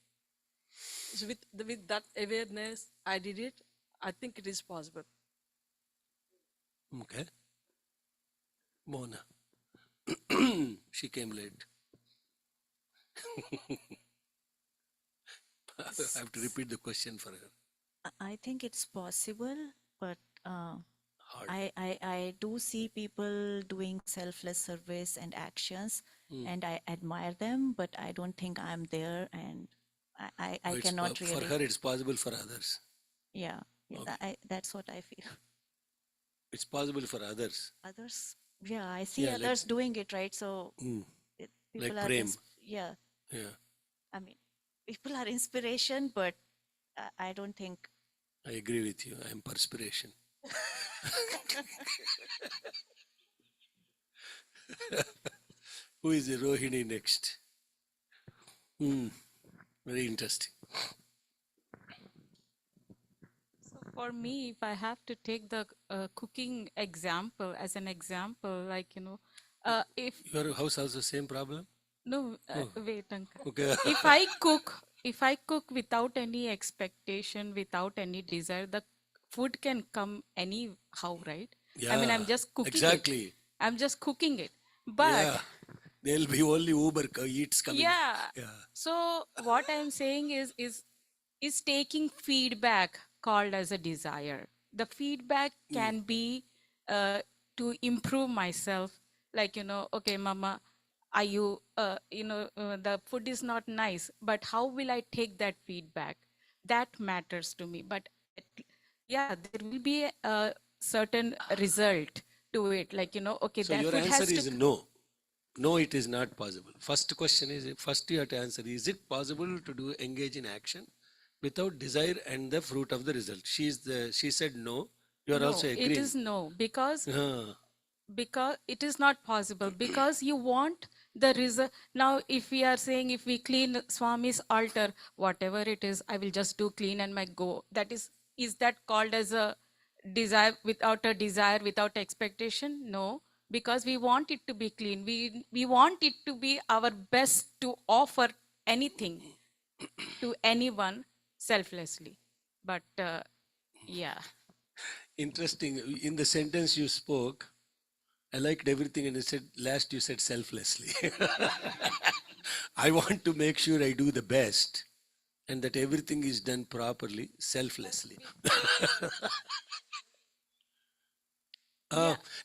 So with that awareness, I did it. I think it is possible. Okay. Mona. She came late. I have to repeat the question for her. I think it's possible, but I do see people doing selfless service and actions, and I admire them, but I don't think I'm there, and I cannot really. For her, it's possible for others. Yeah, Okay. that's what I feel. It's possible for others. Others, yeah, I see Yeah, others doing it, right? So people like are Prem. yeah. Yeah, I mean, people are inspiration, but I don't think. I agree with you. I am perspiration. Who is the Rohini next? Very interesting. So for me, if I have to take the cooking example as an example, If Your house has the same problem? no, Oh, wait, uncle. okay. If I cook without any expectation, without any desire, the food can come anyhow, right? I mean, Yeah, I'm just cooking it. exactly. I'm just cooking it. But Yeah, there'll be only Uber eats coming. yeah, Yeah. so what I'm saying is taking feedback called as a desire. The feedback can be to improve myself, like, okay, mama, are you the food is not nice, but how will I take that feedback? That matters to me. But yeah, there will be a certain result to it, like, okay, So that your food answer has to. is no. No, it is not possible. First question is, first you have to answer, is it possible to do engage in action without desire and the fruit of the result? She said no. You are No, also it agreeing. is no, because Ah, it is not possible, because you want the result. Now if we are saying, if we clean Swami's altar, whatever it is, I will just do clean and my go. Is that called as a desire, without a desire, without expectation? No, because we want it to be clean. We want it to be our best to offer anything to anyone selflessly. But yeah. interesting. In the sentence you spoke, I liked everything, and you said last you said selflessly. I want to make sure I do the best and that everything is done properly, selflessly.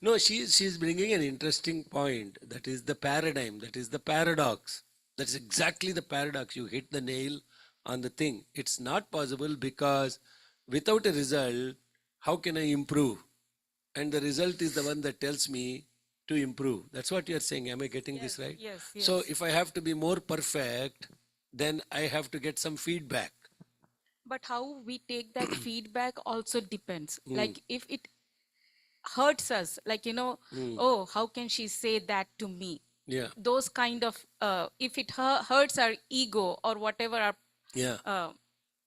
No, she's bringing an interesting point. That is the paradigm. That is the paradox. That's exactly the paradox. You hit the nail on the thing. It's not possible because without a result, how can I improve? And the result is the one that tells me to improve. That's what you're saying. Am I getting this right? Yes, So yes. if I have to be more perfect, then I have to get some feedback. But how we take that feedback also depends. Mm. Like if it hurts us, like, Mm. oh, how can she say that to me? Yeah. Those kind of, if it hurts our ego or whatever, our Yeah.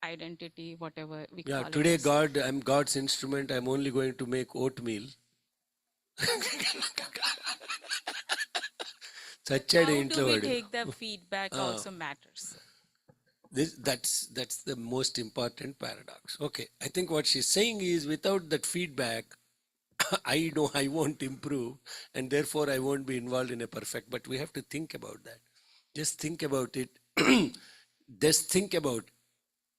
identity, whatever we Yeah. call it Today, as. I'm God's instrument. I'm only going to make oatmeal. Chachade How intlo do we vadu. take the feedback Ah. also matters. That's the most important paradox. Okay. I think what she's saying is without that feedback, I know I won't improve and therefore I won't be involved in a perfect. But we have to think about that. Just think about it. Just think about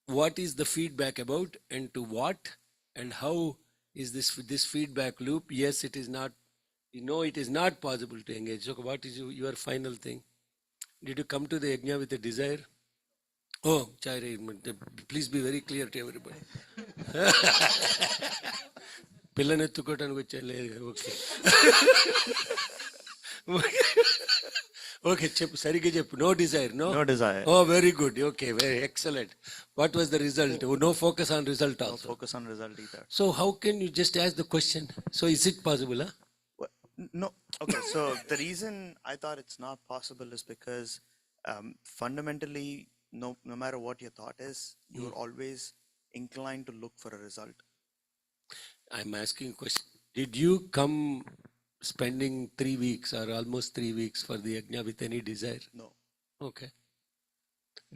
what is the feedback about and to what and how is this feedback loop. Yes, it is not, it is not possible to engage. So what is your final thing? Did you come to the yajna with a desire? Oh, Chaire, please be very clear to everybody. పిల్లని ఎత్తుకోవటానికి వచ్చాను లేదు okay okay చెప్పు సరిగ్గా చెప్పు no desire no No desire. Oh very good okay very excellent what was the result no focus on result No also focus on result either. So how can you just ask the question so is it possible No. Okay. So the reason I thought it's not possible is because fundamentally, no matter what your thought is, you're always inclined to look for a result. I'm asking a question. Did you come spending 3 weeks or almost 3 weeks for the yajna with any desire? No. Okay.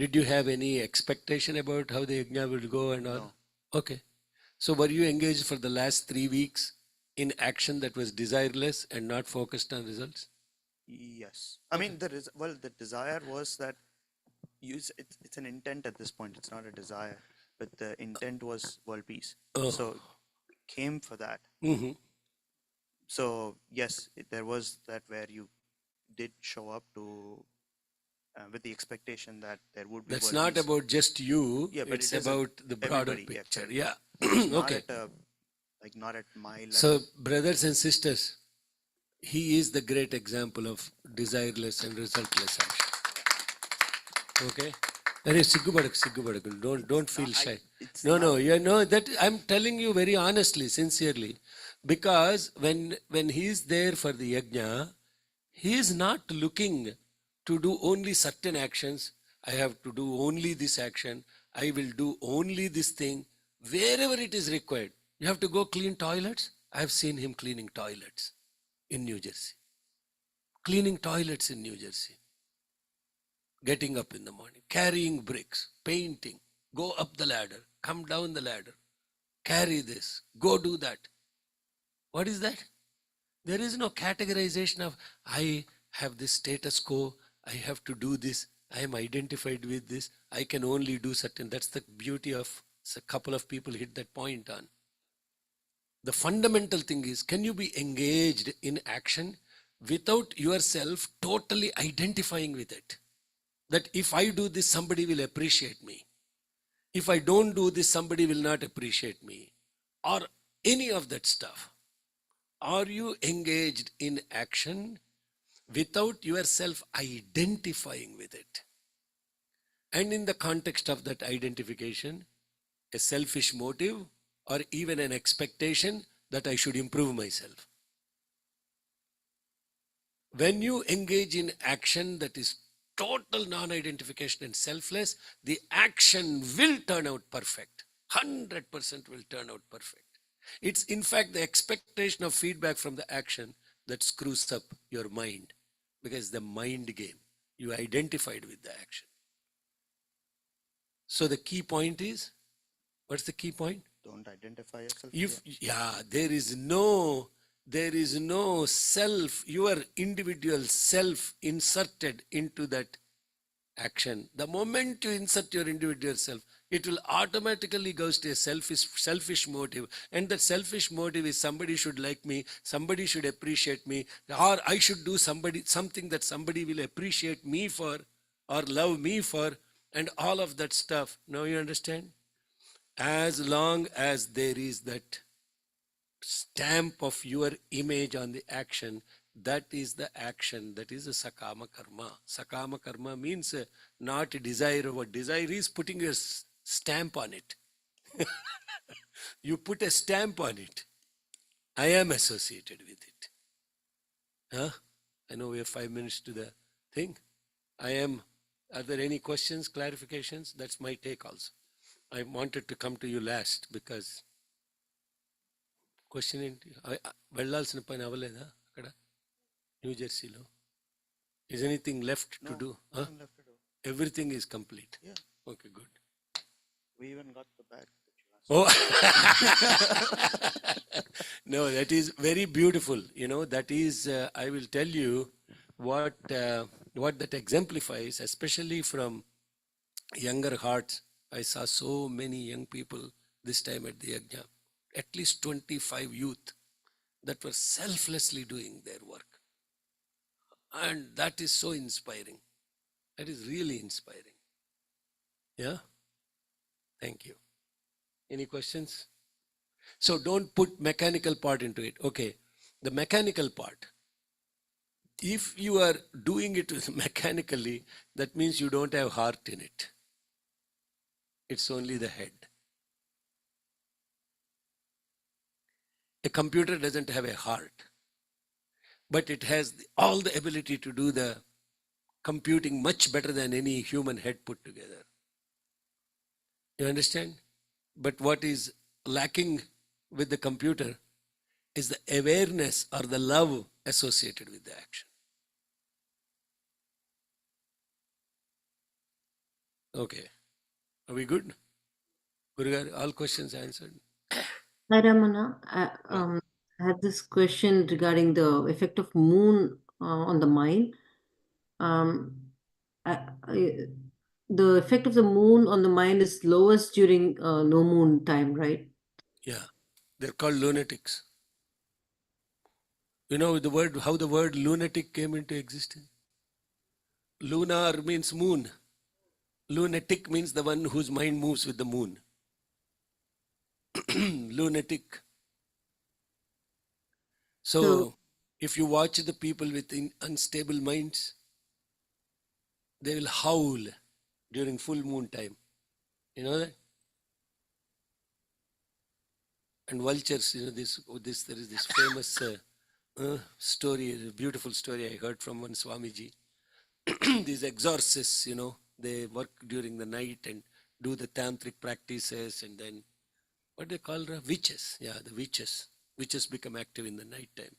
Did you have any expectation about how the yajna will go and all? No. Okay. So were you engaged for the last 3 weeks in action that was desireless and not focused on results? Yes. I mean, the desire was that it's an intent at this point. It's not a desire, but the intent was world peace. Oh. So came for that. Mm-hmm. So yes, there was that where you did show up to with the expectation that there would be. That's world not peace. about just you. Yeah, but it's it is about the broader everybody, picture. correct. Yeah. It's not Okay. not at my level. So, brothers and sisters, he is the great example of desireless and resultless action. Okay? Don't feel shy. No, you know that I'm telling you very honestly, sincerely, because when he is there for the yajna, he is not looking to do only certain actions. I have to do only this action. I will do only this thing wherever it is required. You have to go clean toilets. I have seen him cleaning toilets in New Jersey. cleaning toilets in New Jersey, getting up in the morning, carrying bricks, painting, go up the ladder, come down the ladder, carry this, go do that. What is that? There is no categorization of, I have this status quo, I have to do this, I am identified with this, I can only do certain. That's the beauty of a couple of people hit that point on. The fundamental thing is, can you be engaged in action without yourself totally identifying with it? That if I do this, somebody will appreciate me. If I don't do this, somebody will not appreciate me. Or any of that stuff. Are you engaged in action without yourself identifying with it? And in the context of that identification, a selfish motive or even an expectation that I should improve myself. When you engage in action that is total non-identification and selfless, the action will turn out perfect. 100% will turn out perfect. It's in fact the expectation of feedback from the action that screws up your mind, because the mind game, you identified with the action. So the key point is, what's the key point? Don't identify yourself. There is no self, your individual self inserted into that action. The moment you insert your individual self, it will automatically go to a selfish motive. And that selfish motive is somebody should like me, somebody should appreciate me, or I should do something that somebody will appreciate me for or love me for, and all of that stuff. Now you understand? As long as there is that stamp of your image on the action, that is the action, that is a sakama karma. Sakama karma means not a desire. What desire is putting your stamp on it. You put a stamp on it. I am associated with it. Huh? I know we have 5 minutes to the thing. Are there any questions, clarifications? That's my take also. I wanted to come to you last because question ఏంటి, వెళ్ళాల్సిన పని అవ్వలేదా అక్కడ new జెర్సీలో? Is anything left to do? Huh? Left to do. Everything is complete. Yeah. Okay, good. We even got the bag that you asked. Oh, no, that is very beautiful. You know, that is, I will tell you what that exemplifies, especially from younger hearts. I saw so many young people this time at the yajna, at least 25 youth that were selflessly doing their work. And that is so inspiring. That is really inspiring. Yeah? Thank you. Any questions? So don't put mechanical part into it. Okay, the mechanical part. If you are doing it mechanically, that means you don't have heart in it. It's only the head. A computer doesn't have a heart, but it has all the ability to do the computing much better than any human head put together. You understand? But what is lacking with the computer is the awareness or the love associated with the action. Okay. Are we good? Gurugar, all questions answered? Hi, Ramana. I had this question regarding the effect of moon on the mind. The effect of the moon on the mind is lowest during no moon time, right? Yeah. They're called lunatics. You know how the word lunatic came into existence? Lunar means moon. Lunatic means the one whose mind moves with the moon. Lunatic. So, if you watch the people with unstable minds, they will howl during full moon time. You know that? And vultures, you know, there is this famous story, a beautiful story I heard from one Swamiji. These exorcists, you know, they work during the night and do the tantric practices, and then what they call witches. Yeah, the witches. Witches become active in the night time.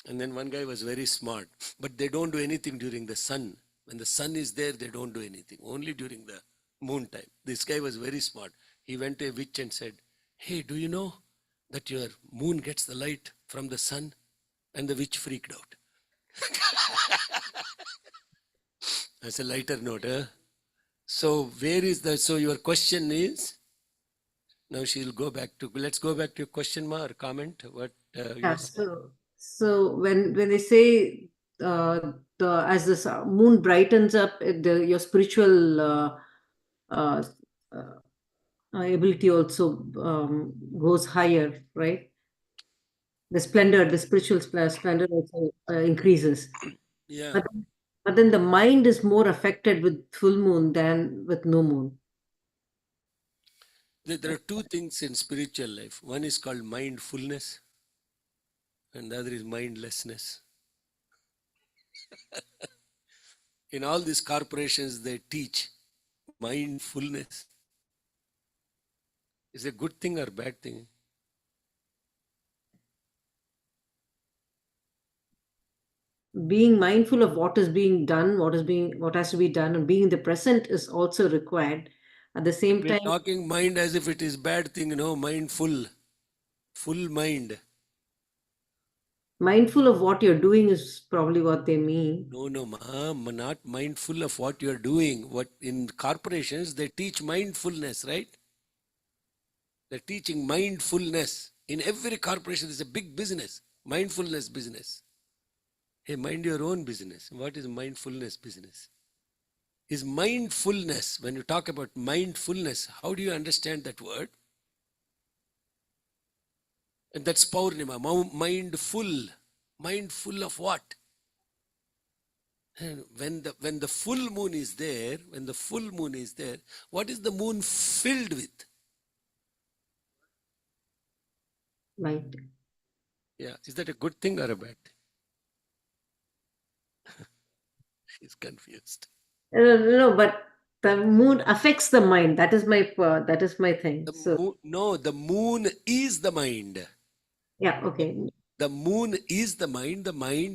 And then one guy was very smart, but they don't do anything during the sun. When the sun is there, they don't do anything, only during the moon time. This guy was very smart. He went to a witch and said, "Hey, do you know that your moon gets the light from the sun?" And the witch freaked out. That's a lighter note, huh? So where is the, so your question is, now she'll go back to, let's go back to your question, Ma, or comment, what Yeah, so when they say as the moon brightens up, your spiritual uh, uh, ability also goes higher, right? The splendor, the spiritual splendor also increases. Yeah. But then the mind is more affected with full moon than with no moon. There are two things in spiritual life. One is called mindfulness, and the other is mindlessness. In all these corporations, they teach mindfulness. Is it a good thing or bad thing? Being mindful of what is being done, what has to be done, and being in the present is also required. At the same We're time, talking mind as if it is bad thing, mindful, full mind. mindful of what you're doing is probably what they mean. No, not mindful of what you're doing. What in corporations, they teach mindfulness, right? They're teaching mindfulness. In every corporation, there's a big business, mindfulness business. Hey, mind your own business. What is mindfulness business? Is mindfulness, when you talk about mindfulness, how do you understand that word? And that's Paurnima, mindful. Mindful of what? And when the full moon is there, what is the moon filled with? Light. Yeah, is that a good thing or a bad thing? She's confused. No, but the moon affects the mind. That is my thing. The moon is the mind. Yeah, okay. The moon is the mind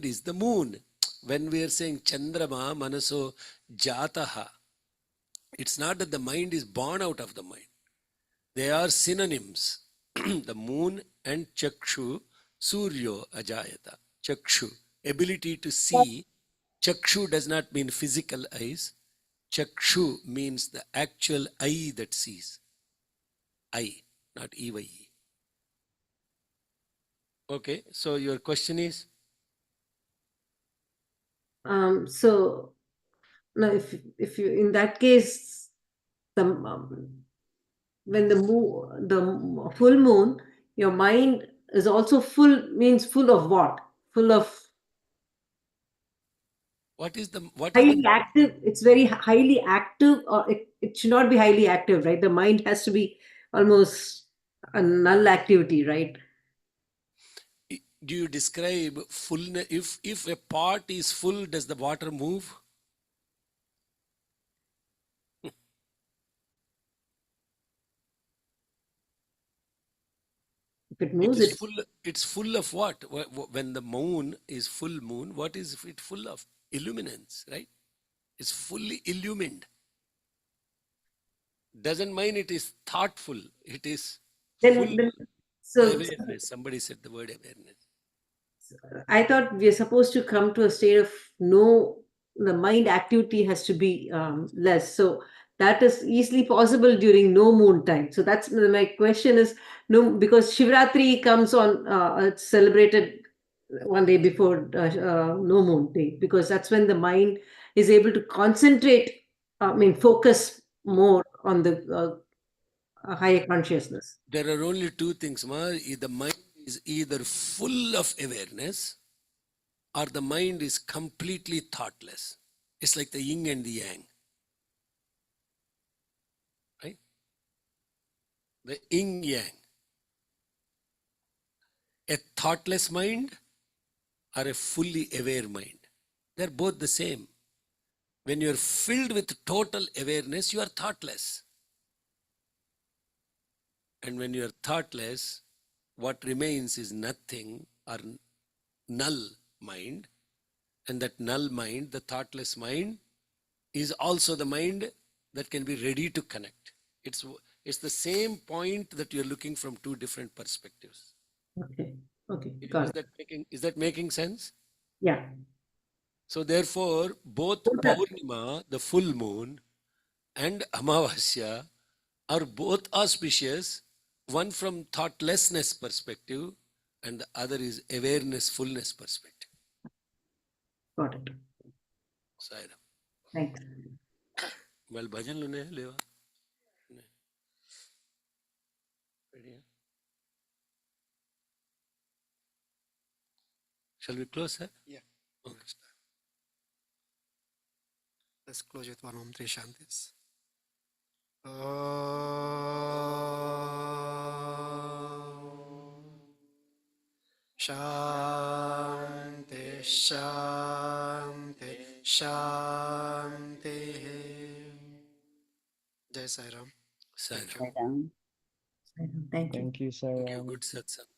is the moon. When we are saying Chandrama Manaso Jataha, it's not that the mind is born out of the mind. They are synonyms. The moon and Chakshu, Suryo Ajayata. Chakshu, ability to see. Chakshu does not mean physical eyes. Chakshu means the actual eye that sees. Eye, not E-Y-E. Okay, so your question is? So now if you in that case, when the full moon, your mind is also full, means full of what? Full of highly active. It's very highly active, or it should not be highly active, right? The mind has to be almost a null activity, right? Do you describe fullness? If a pot is full, does the water move? If it moves, it's full of what? When the moon is full moon, what is it full of? Illuminance, right? It's fully illumined. Doesn't mean it is thoughtful. It is full awareness. Somebody said the word awareness. I thought we are supposed to come to a state of the mind activity has to be less. So that is easily possible during no moon time. So that's my question is, no, because Shivratri comes on, it's celebrated one day before no moon day, because that's when the mind is able to concentrate, focus more on the higher consciousness. There are only two things, Ma. The mind is either full of awareness or the mind is completely thoughtless. It's like the yin and the yang. Right? The yin yang. A thoughtless mind or a fully aware mind. They're both the same. When you're filled with total awareness, you are thoughtless. And when you're thoughtless, what remains is nothing or null mind, and that null mind, the thoughtless mind, is also the mind that can be ready to connect. It's the same point that you're looking from two different perspectives. Okay. Okay. Got it. Is that making sense? Yeah. So therefore, both Paurnima, the full moon, and Amavasya are both auspicious, one from thoughtlessness perspective, and the other is awareness, fullness perspective. Got it. Saira. Thanks. Well, bhajan lune lewa. Ready? Shall we close, sir? Yeah. Okay. Let's close with one Om Three Shantis. Shanti, Shanti, Shanti. Jai Sai Ram. Sai Ram. Sai Ram. Thank you. Thank you, Sai Thank you. Ram. Good satsang.